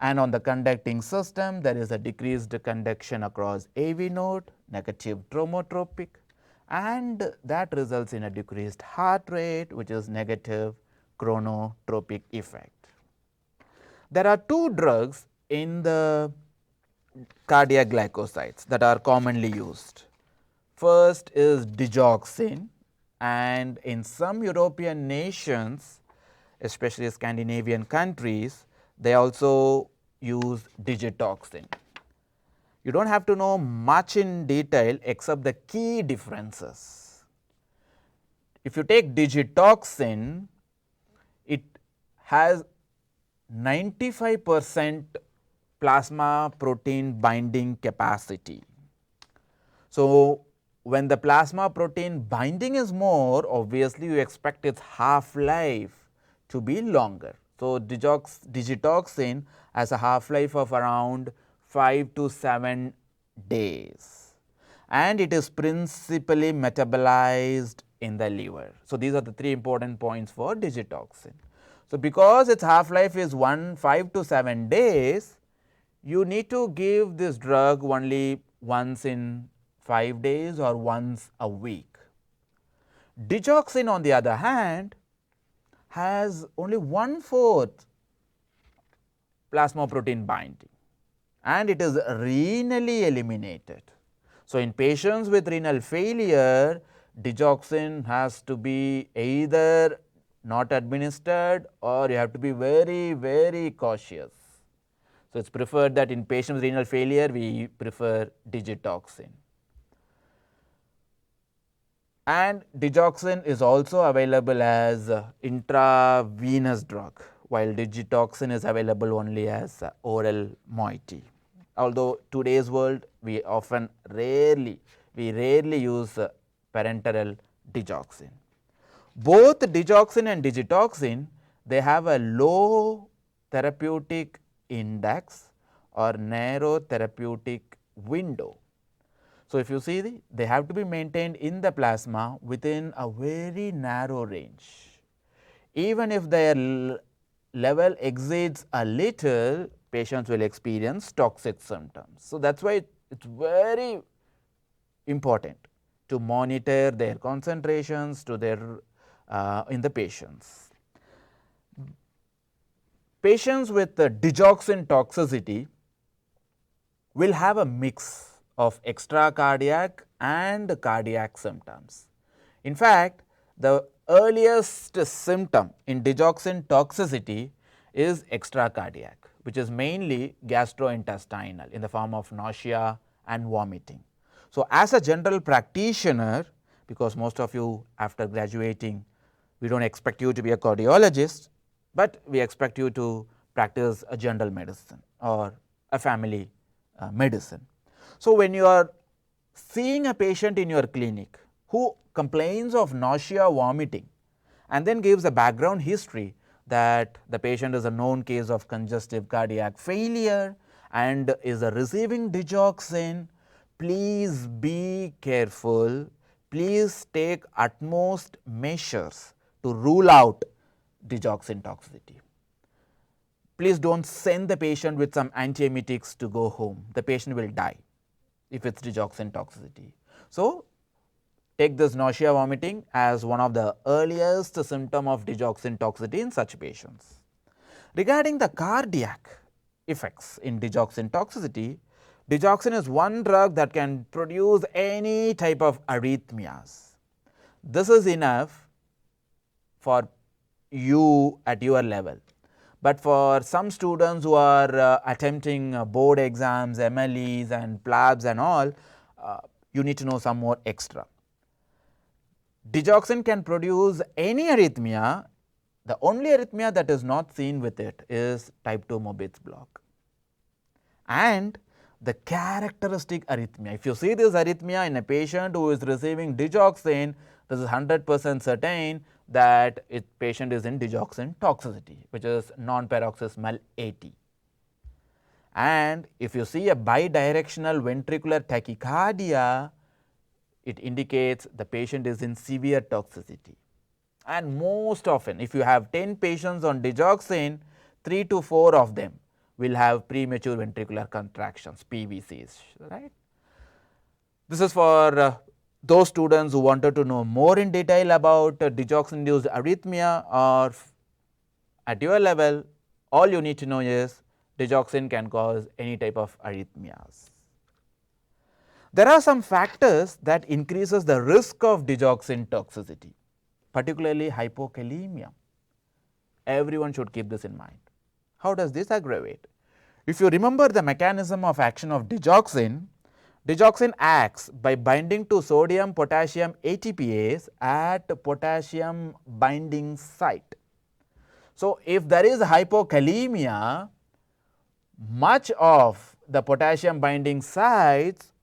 and on the conducting system there is a decreased conduction across AV node, negative dromotropic, and that results in a decreased heart rate, which is negative chronotropic effect. There are 2 drugs in the cardiac glycosides that are commonly used. First is digoxin, and in some European nations, especially Scandinavian countries, they also use digitoxin. You do not have to know much in detail except the key differences. If you take digitoxin, it has 95% plasma protein binding capacity. So, when the plasma protein binding is more, obviously you expect its half life to be longer. So, digitoxin has a half life of around 5 to 7 days, and it is principally metabolized in the liver. So, these are the 3 important points for digitoxin. So, because its half life is 5 to 7 days, you need to give this drug only once in 5 days or once a week. Digoxin on the other hand has only 1/4 plasma protein binding, and it is renally eliminated. So, in patients with renal failure, digoxin has to be either not administered or you have to be very cautious. So, it is preferred that in patients with renal failure we prefer digitoxin. And digoxin is also available as intravenous drug, while digitoxin is available only as oral moiety. Although today's world we rarely use parenteral digoxin. Both digoxin and digitoxin, they have a low therapeutic index or narrow therapeutic window. So, if you see, they have to be maintained in the plasma within a very narrow range. Even if their level exceeds a little, patients will experience toxic symptoms. So, that is why it is very important to monitor their concentrations to their in the patients. Patients with digoxin toxicity will have a mix of extracardiac and cardiac symptoms. In fact, the earliest symptom in digoxin toxicity is extracardiac, which is mainly gastrointestinal in the form of nausea and vomiting. So, as a general practitioner, because most of you after graduating, we do not expect you to be a cardiologist, but we expect you to practice a general medicine or a family medicine. So, when you are seeing a patient in your clinic who complains of nausea, vomiting, and then gives a background history that the patient is a known case of congestive cardiac failure and is receiving digoxin, please be careful, please take utmost measures to rule out digoxin toxicity. Please do not send the patient with some antiemetics to go home, the patient will die if it is digoxin toxicity. So, take this nausea vomiting as one of the earliest symptom of digoxin toxicity in such patients. Regarding the cardiac effects in digoxin toxicity, digoxin is one drug that can produce any type of arrhythmias. This is enough for you at your level, but for some students who are attempting board exams, MLEs and PLABs and all, you need to know some more extra. Digoxin can produce any arrhythmia. The only arrhythmia that is not seen with it is type 2 Mobitz block. And the characteristic arrhythmia, if you see this arrhythmia in a patient who is receiving digoxin, this is 100% certain that patient is in digoxin toxicity, which is non-paroxysmal AT. And if you see a bidirectional ventricular tachycardia, it indicates the patient is in severe toxicity. And most often, if you have 10 patients on digoxin, 3 to 4 of them will have premature ventricular contractions, PVCs, right. This is for those students who wanted to know more in detail about digoxin-induced arrhythmia, or at your level, all you need to know is digoxin can cause any type of arrhythmias. There are some factors that increases the risk of digoxin toxicity, particularly hypokalemia. Everyone should keep this in mind. How does this aggravate? If you remember the mechanism of action of digoxin, digoxin acts by binding to sodium potassium ATPase at potassium binding site. So, if there is hypokalemia, much of the potassium binding sites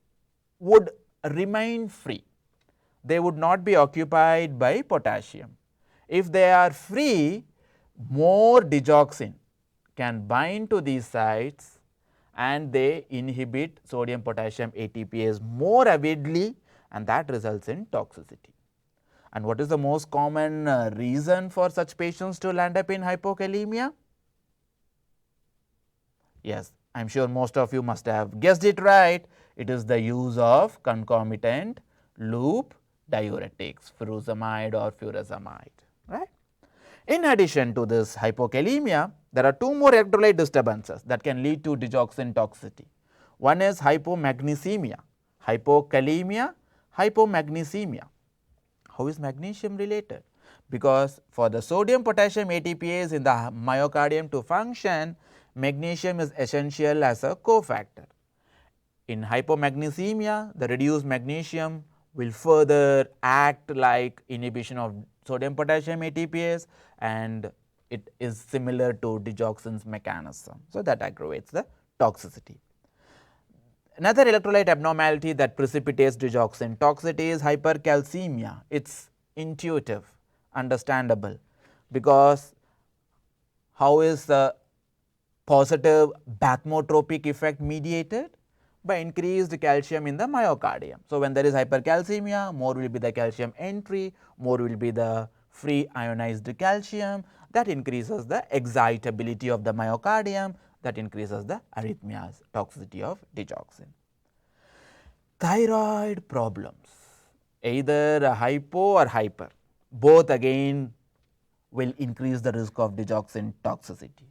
would remain free. They would not be occupied by potassium. If they are free, more digoxin can bind to these sites and they inhibit sodium potassium ATPase more avidly, and that results in toxicity. And what is the most common reason for such patients to land up in hypokalemia? Yes, I am sure most of you must have guessed it right. It is the use of concomitant loop diuretics, furosemide or furosemide, right. In addition to this hypokalemia, there are two more electrolyte disturbances that can lead to digoxin toxicity. One is hypomagnesemia, hypokalemia, hypomagnesemia. How is magnesium related? Because for the sodium potassium ATPase in the myocardium to function, magnesium is essential as a cofactor. In hypomagnesemia, the reduced magnesium will further act like inhibition of sodium potassium ATPase, and it is similar to digoxin's mechanism. So, that aggravates the toxicity. Another electrolyte abnormality that precipitates digoxin toxicity is hypercalcemia. It is intuitive, understandable, because how is the positive bathymotropic effect mediated? By increased calcium in the myocardium. So, when there is hypercalcemia, more will be the calcium entry, more will be the free ionized calcium, that increases the excitability of the myocardium, that increases the arrhythmias, toxicity of digoxin. Thyroid problems, either hypo or hyper, both again will increase the risk of digoxin toxicity.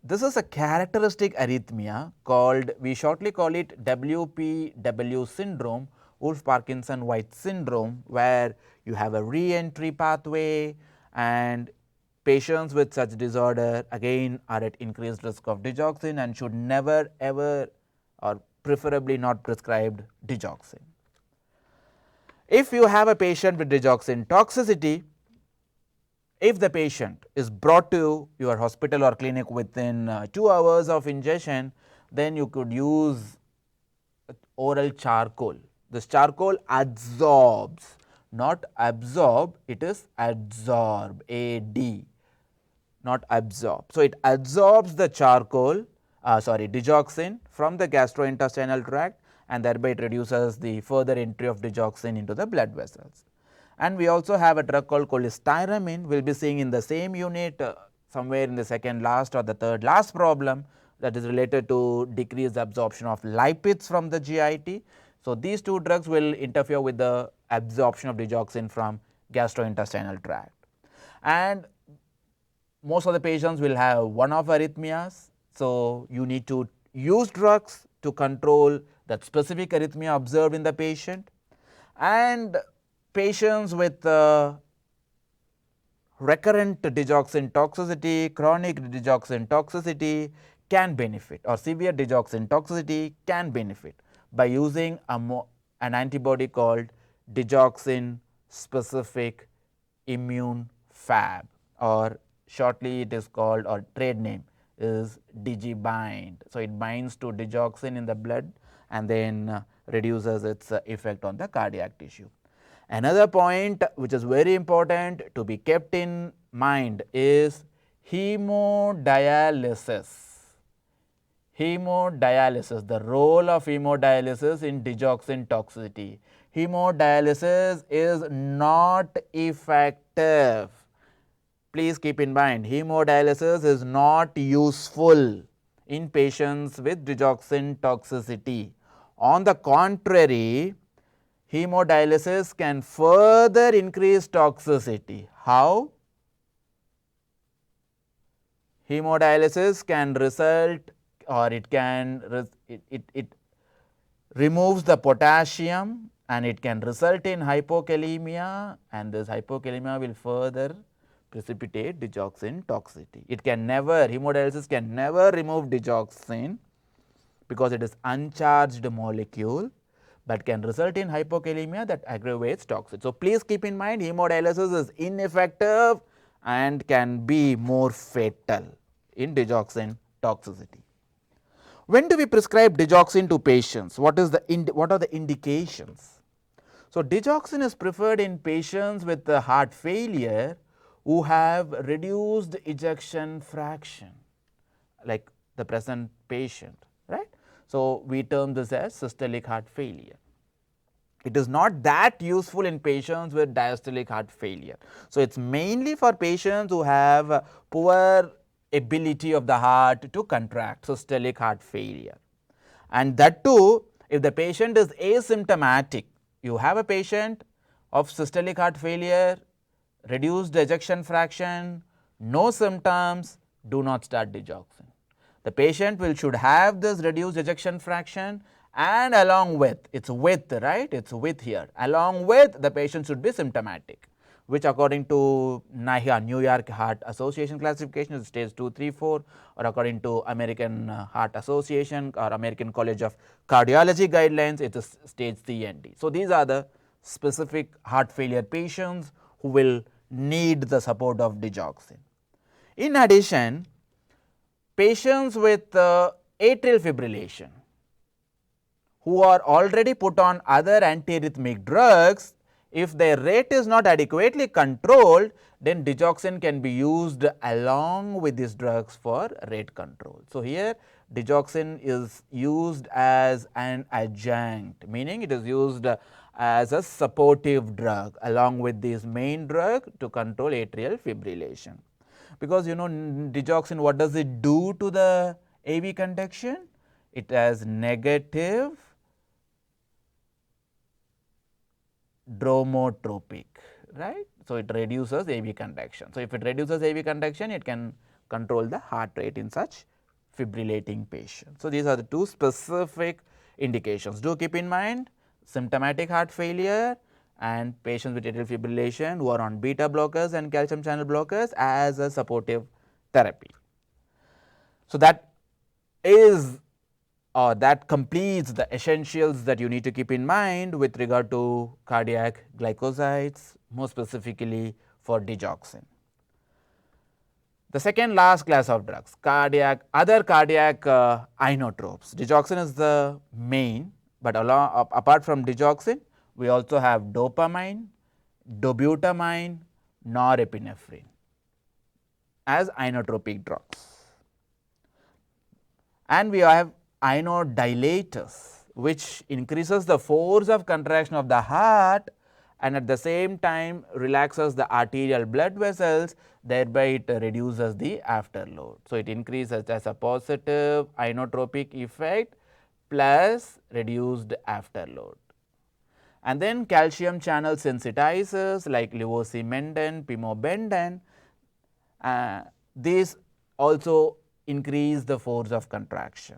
This is a characteristic arrhythmia called, we shortly call it WPW syndrome, Wolff-Parkinson-White syndrome, where you have a re-entry pathway, and patients with such disorder again are at increased risk of digoxin and should never ever or preferably not prescribed digoxin. If you have a patient with digoxin toxicity, if the patient is brought to your hospital or clinic within 2 hours of ingestion, then you could use oral charcoal. This charcoal adsorbs, not absorb, it is adsorb, AD, not absorb. So, it adsorbs the charcoal, digoxin from the gastrointestinal tract, and thereby it reduces the further entry of digoxin into the blood vessels. And we also have a drug called cholestyramine. We will be seeing in the same unit somewhere in the second last or the third last problem, that is related to decreased absorption of lipids from the GIT. So, these two drugs will interfere with the absorption of digoxin from gastrointestinal tract. And most of the patients will have one-off arrhythmias. So, you need to use drugs to control that specific arrhythmia observed in the patient, and patients with recurrent digoxin toxicity, chronic digoxin toxicity can benefit, or severe digoxin toxicity can benefit by using an antibody called digoxin specific immune Fab, or shortly it is called, or trade name is DigiBind. So, it binds to digoxin in the blood and then reduces its effect on the cardiac tissue. Another point which is very important to be kept in mind is hemodialysis. Hemodialysis, the role of hemodialysis in digoxin toxicity. Hemodialysis is not effective. Please keep in mind, hemodialysis is not useful in patients with digoxin toxicity. On the contrary, hemodialysis can further increase toxicity. How? Hemodialysis can result, or it can it removes the potassium and it can result in hypokalemia, and this hypokalemia will further precipitate digoxin toxicity. It can never, hemodialysis can never remove digoxin because it is uncharged molecule, but can result in hypokalemia that aggravates toxicity. So, please keep in mind, hemodialysis is ineffective and can be more fatal in digoxin toxicity. When do we prescribe digoxin to patients? What are the indications? So, digoxin is preferred in patients with heart failure who have reduced ejection fraction, like the present patient, right. So, we term this as systolic heart failure. It is not that useful in patients with diastolic heart failure. So, it is mainly for patients who have poor ability of the heart to contract, systolic heart failure. And that too, if the patient is asymptomatic, you have a patient of systolic heart failure, reduced ejection fraction, no symptoms, do not start digoxin. The patient should have this reduced ejection fraction, and along with, it's with, right, it's with here, along with the patient should be symptomatic, which according to NIHA, New York Heart Association classification is stage 2, 3, 4, or according to American Heart Association or American College of Cardiology guidelines, it is stage C and D. So, these are the specific heart failure patients who will need the support of digoxin. In addition, patients with atrial fibrillation who are already put on other antiarrhythmic drugs, if their rate is not adequately controlled, then digoxin can be used along with these drugs for rate control. So, here digoxin is used as an adjunct, meaning it is used as a supportive drug along with this main drug to control atrial fibrillation. Because digoxin, what does it do to the AV conduction? It has negative dromotropic, right. So, it reduces AV conduction. So, if it reduces AV conduction, it can control the heart rate in such fibrillating patients. So, these are the two specific indications. Do keep in mind, symptomatic heart failure and patients with atrial fibrillation who are on beta blockers and calcium channel blockers as a supportive therapy. So, that is that completes the essentials that you need to keep in mind with regard to cardiac glycosides, more specifically for digoxin. The second last class of drugs, other cardiac inotropes. Digoxin is the main, but apart from digoxin, we also have dopamine, dobutamine, norepinephrine as inotropic drugs. And we have inodilators, which increases the force of contraction of the heart and at the same time relaxes the arterial blood vessels, thereby it reduces the afterload. So, it increases as a positive inotropic effect plus reduced afterload. And then calcium channel sensitizers like levosimendan, pimobendan, these also increase the force of contraction.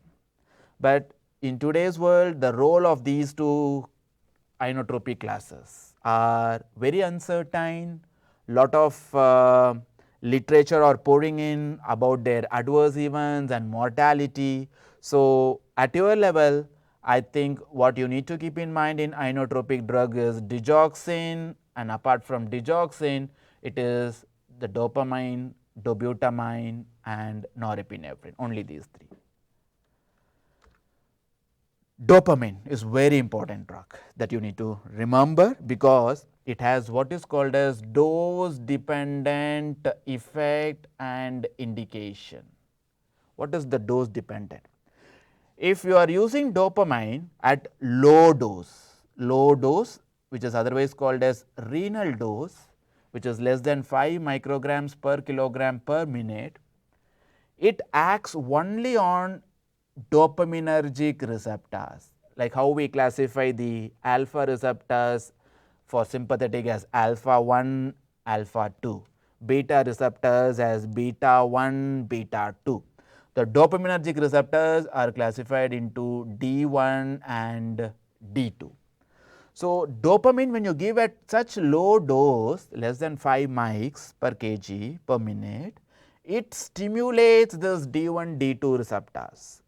But in today's world, the role of these two inotropic classes are very uncertain. Lot of literature are pouring in about their adverse events and mortality. So, at your level, I think what you need to keep in mind in inotropic drug is digoxin, and apart from digoxin, it is the dopamine, dobutamine and norepinephrine, only these three. Dopamine is very important drug that you need to remember, because it has what is called as dose dependent effect and indication. What is the dose dependent? If you are using dopamine at low dose which is otherwise called as renal dose, which is less than 5 micrograms per kilogram per minute, it acts only on dopaminergic receptors, like how we classify the alpha receptors for sympathetic as alpha 1, alpha 2, beta receptors as beta 1, beta 2. The dopaminergic receptors are classified into D1 and D2. So, dopamine, when you give at such low dose, less than 5 mics per kg per minute, it stimulates this D1, D2 receptors.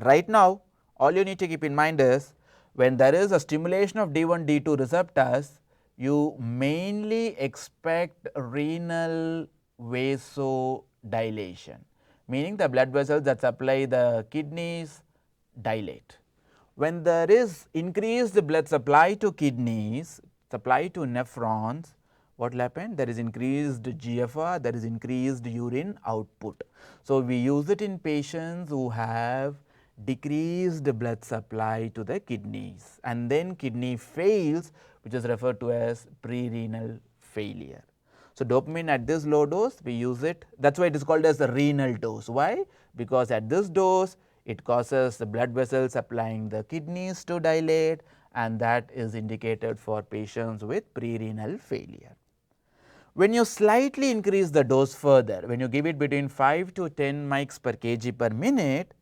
Right now, all you need to keep in mind is, when there is a stimulation of D1, D2 receptors, you mainly expect renal vasodilation, meaning the blood vessels that supply the kidneys dilate. When there is increased blood supply to kidneys, supply to nephrons, what will happen? There is increased GFR, there is increased urine output. So, we use it in patients who have decreased blood supply to the kidneys, and then kidney fails, which is referred to as pre-renal failure. So, dopamine at this low dose, we use it, that is why it is called as the renal dose. Why? Because at this dose it causes the blood vessels supplying the kidneys to dilate, and that is indicated for patients with pre-renal failure. When you slightly increase the dose further, when you give it between 5 to 10 mics per kg per minute,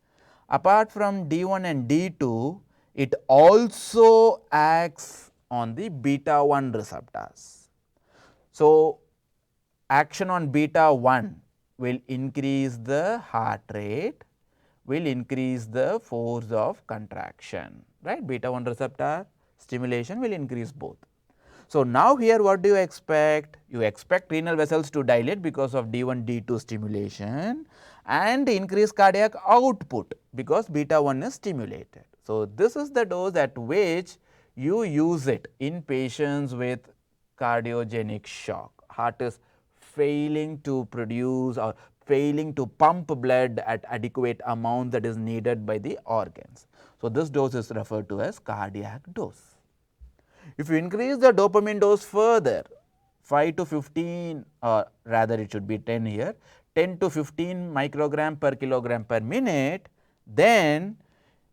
apart from D1 and D2, it also acts on the beta 1 receptors. So, action on beta 1 will increase the heart rate, will increase the force of contraction, right. Beta 1 receptor stimulation will increase both. So, now here what do you expect? You expect renal vessels to dilate because of D1, D2 stimulation, and increase cardiac output because beta 1 is stimulated. So, this is the dose at which you use it in patients with cardiogenic shock. Heart is failing to produce or failing to pump blood at adequate amount that is needed by the organs. So, this dose is referred to as cardiac dose. If you increase the dopamine dose further, 5 to 15, or rather it should be 10 here, 10 to 15 microgram per kilogram per minute, then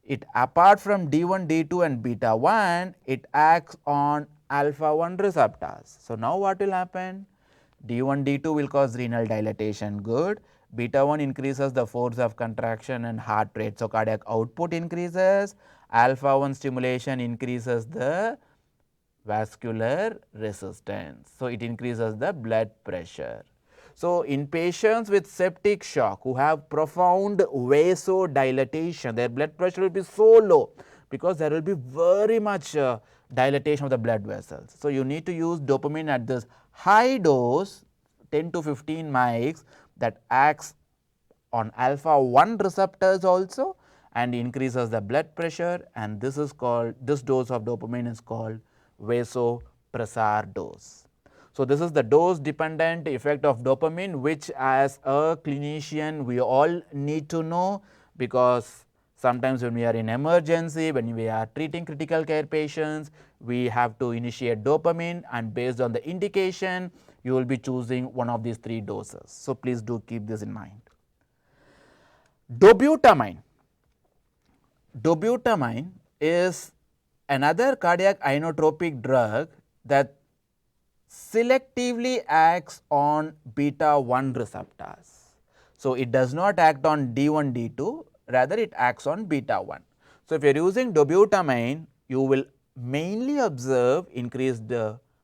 it, apart from D1, D2 and beta 1, it acts on alpha 1 receptors. So, now what will happen? D1, D2 will cause renal dilatation, good. Beta 1 increases the force of contraction and heart rate. So, cardiac output increases, alpha 1 stimulation increases the vascular resistance. So, it increases the blood pressure. So, in patients with septic shock who have profound vasodilatation, their blood pressure will be so low because there will be very much dilatation of the blood vessels. So, you need to use dopamine at this high dose 10 to 15 mics that acts on alpha 1 receptors also and increases the blood pressure, and this is called, this dose of dopamine is called vasopressor dose. So, this is the dose dependent effect of dopamine, which as a clinician we all need to know, because sometimes when we are in emergency, when we are treating critical care patients, we have to initiate dopamine, and based on the indication you will be choosing one of these 3 doses. So, please do keep this in mind. Dobutamine. Dobutamine is another cardiac inotropic drug that selectively acts on beta 1 receptors. So, it does not act on D1, D2, rather it acts on beta 1. So, if you are using dobutamine, you will mainly observe increased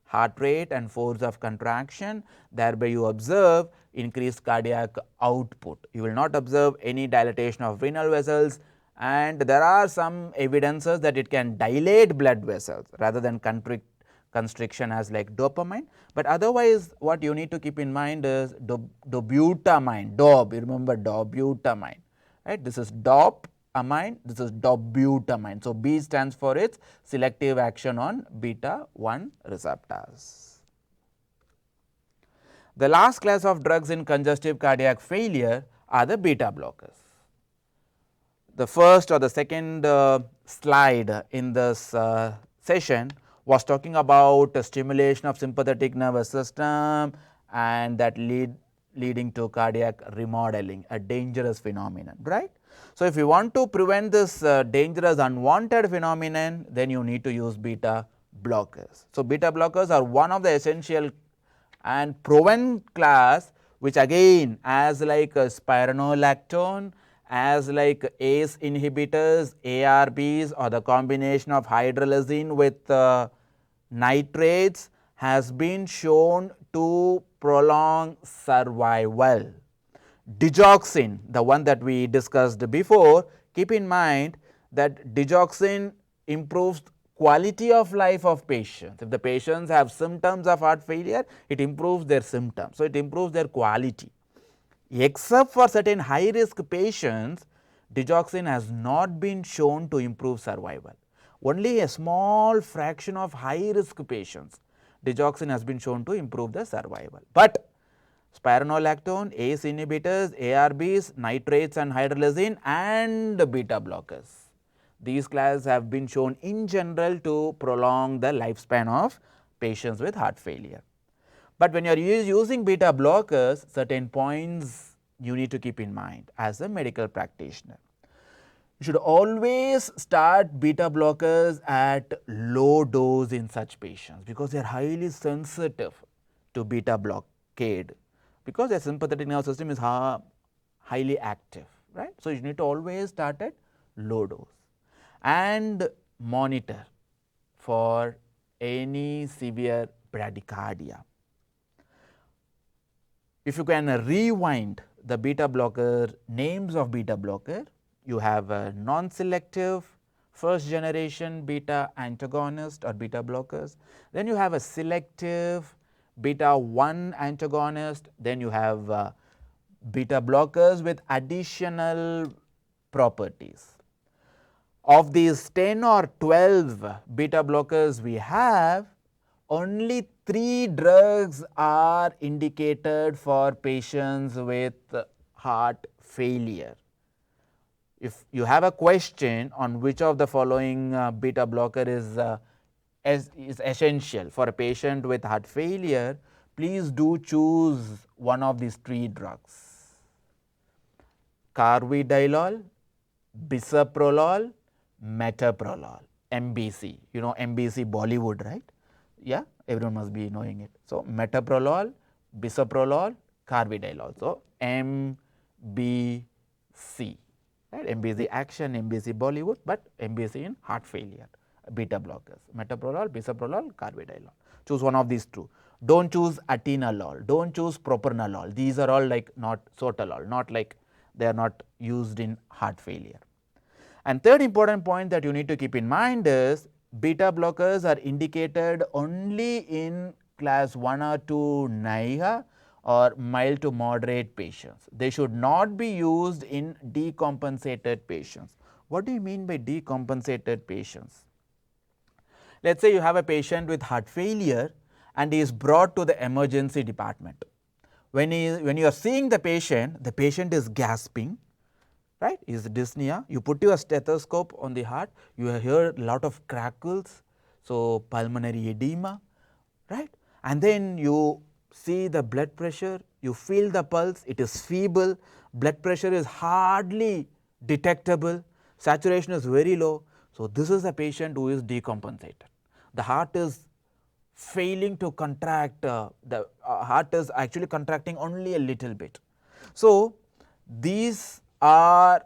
heart rate and force of contraction, thereby you observe increased cardiac output. You will not observe any dilatation of renal vessels, and there are some evidences that it can dilate blood vessels rather than constriction as like dopamine, but otherwise what you need to keep in mind is dobutamine, you remember dobutamine, right? This is dopamine, this is dobutamine. So, B stands for its selective action on beta 1 receptors. The last class of drugs in congestive cardiac failure are the beta blockers. The first or the second slide in this session was talking about stimulation of sympathetic nervous system and that leading to cardiac remodeling, a dangerous phenomenon, right. So, if you want to prevent this dangerous unwanted phenomenon, then you need to use beta blockers. So, beta blockers are one of the essential and proven class, which again as like spironolactone, as like ACE inhibitors, ARBs, or the combination of hydralazine with nitrates has been shown to prolong survival. Digoxin, the one that we discussed before, keep in mind that digoxin improves quality of life of patients. If the patients have symptoms of heart failure, it improves their symptoms. So, it improves their quality. Except for certain high risk patients, digoxin has not been shown to improve survival. Only a small fraction of high risk patients, digoxin has been shown to improve the survival. But spironolactone, ACE inhibitors, ARBs, nitrates and hydralazine and beta blockers, these classes have been shown in general to prolong the lifespan of patients with heart failure. But when you are using beta blockers, certain points you need to keep in mind as a medical practitioner. You should always start beta blockers at low dose in such patients, because they are highly sensitive to beta blockade, because their sympathetic nervous system is highly active, right. So, you need to always start at low dose and monitor for any severe bradycardia. If you can rewind the beta blocker names of beta blocker, you have a non-selective first generation beta antagonist or beta blockers, then you have a selective beta 1 antagonist, then you have beta blockers with additional properties. Of these 10 or 12 beta blockers we have, only 3 drugs are indicated for patients with heart failure. If you have a question on which of the following beta blocker is essential for a patient with heart failure, please do choose one of these 3 drugs: carvedilol, bisoprolol, metoprolol, MBC. You know MBC Bollywood, right? Yeah, everyone must be knowing it. So, metoprolol, bisoprolol, carvedilol. So, MBC, right? MBC action, MBC Bollywood, but MBC in heart failure, beta blockers, metoprolol, bisoprolol, carvedilol. Choose one of these 2. Don't choose atenolol, don't choose propranolol. These are all like not sotalol, not like they are not used in heart failure. And third important point that you need to keep in mind is beta blockers are indicated only in class 1 or 2 NIHA or mild to moderate patients. They should not be used in decompensated patients. What do you mean by decompensated patients? Let us say you have a patient with heart failure and he is brought to the emergency department. When you are seeing the patient is gasping, right, is dyspnea. You put your stethoscope on the heart, you hear a lot of crackles, so pulmonary edema, right, and then you see the blood pressure, you feel the pulse, it is feeble, blood pressure is hardly detectable, saturation is very low. So, this is a patient who is decompensated. The heart is failing to contract, the heart is actually contracting only a little bit. So, these are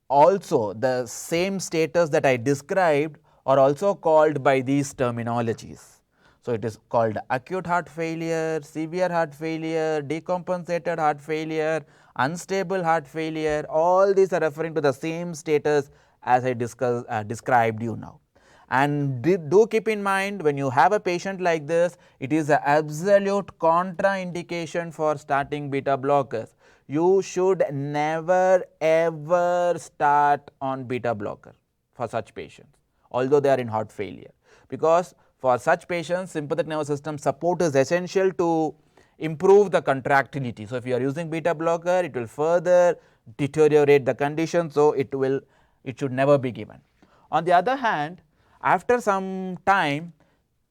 also the same status that I described are also called by these terminologies. So, it is called acute heart failure, severe heart failure, decompensated heart failure, unstable heart failure, all these are referring to the same status as I described you now. And do keep in mind, when you have a patient like this, it is an absolute contraindication for starting beta blockers. You should never ever start on beta blocker for such patients, although they are in heart failure, because for such patients sympathetic nervous system support is essential to improve the contractility. So, if you are using beta blocker, it will further deteriorate the condition. So, it should never be given. On the other hand, after some time,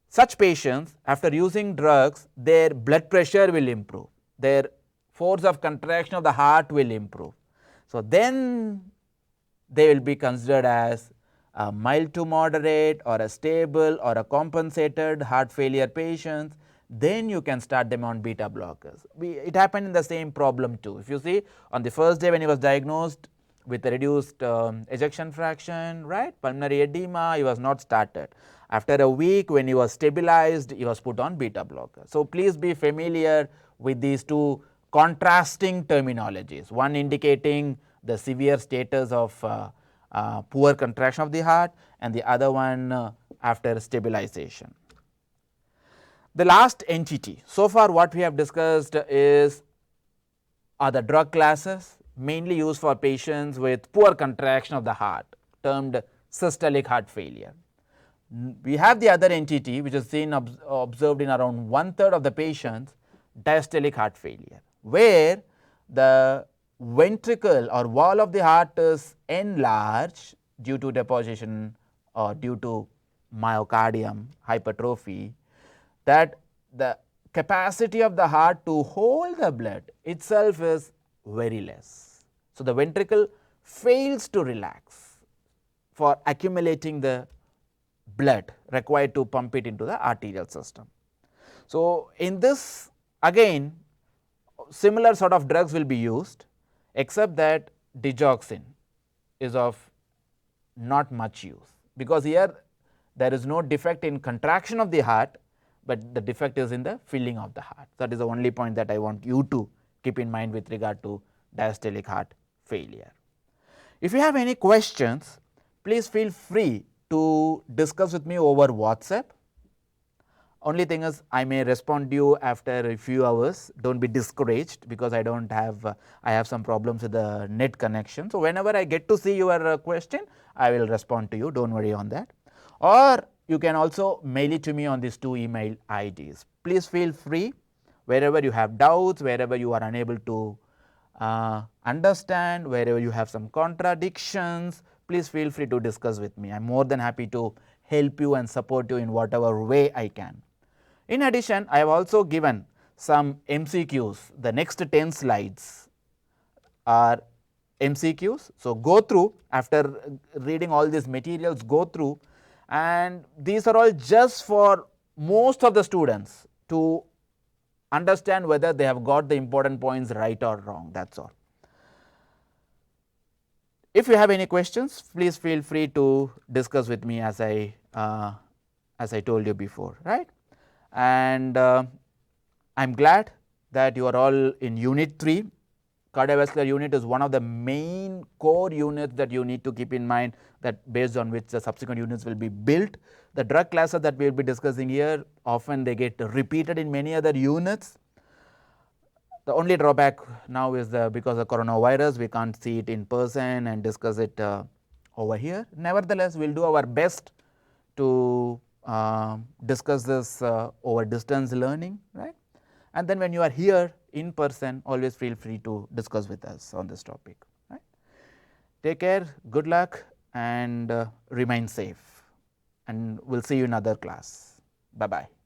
such patients, after using drugs, their blood pressure will improve, their force of contraction of the heart will improve. So, then they will be considered as a mild to moderate or a stable or a compensated heart failure patients. Then you can start them on beta blockers. It happened in the same problem too. If you see, on the first day when he was diagnosed with a reduced ejection fraction, right, pulmonary edema, he was not started. After a week, when he was stabilized, he was put on beta blocker. So, please be familiar with these two contrasting terminologies, one indicating the severe status of poor contraction of the heart, and the other one after stabilization. The last entity, so far what we have discussed are the drug classes mainly used for patients with poor contraction of the heart, termed systolic heart failure. We have the other entity which is seen observed in around 1/3 of the patients, diastolic heart failure, where the ventricle or wall of the heart is enlarged due to deposition or due to myocardium hypertrophy, that the capacity of the heart to hold the blood itself is very less. So, the ventricle fails to relax for accumulating the blood required to pump it into the arterial system. So, in this again similar sort of drugs will be used, except that digoxin is of not much use, because here there is no defect in contraction of the heart, but the defect is in the filling of the heart. That is the only point that I want you to keep in mind with regard to diastolic heart failure. If you have any questions, please feel free to discuss with me over WhatsApp. Only thing is, I may respond to you after a few hours. Don't be discouraged, because I don't have I have some problems with the net connection. So, whenever I get to see your question, I will respond to you. Don't worry on that. Or you can also mail it to me on these two email IDs. Please feel free, wherever you have doubts, wherever you are unable to understand, wherever you have some contradictions, please feel free to discuss with me. I am more than happy to help you and support you in whatever way I can. In addition, I have also given some MCQs. The next 10 slides are MCQs. So, go through, after reading all these materials, go through, and these are all just for most of the students to understand whether they have got the important points right or wrong, that is all. If you have any questions, please feel free to discuss with me as I told you before, right. And I am glad that you are all in unit 3. Cardiovascular unit is one of the main core units that you need to keep in mind, that based on which the subsequent units will be built. The drug classes that we will be discussing here, often they get repeated in many other units. The only drawback now is because of coronavirus, we can't see it in person and discuss it over here. Nevertheless, we will do our best to discuss this over distance learning, right. And then when you are here in person, always feel free to discuss with us on this topic, right. Take care, good luck, and remain safe, and we will see you in another class. Bye bye.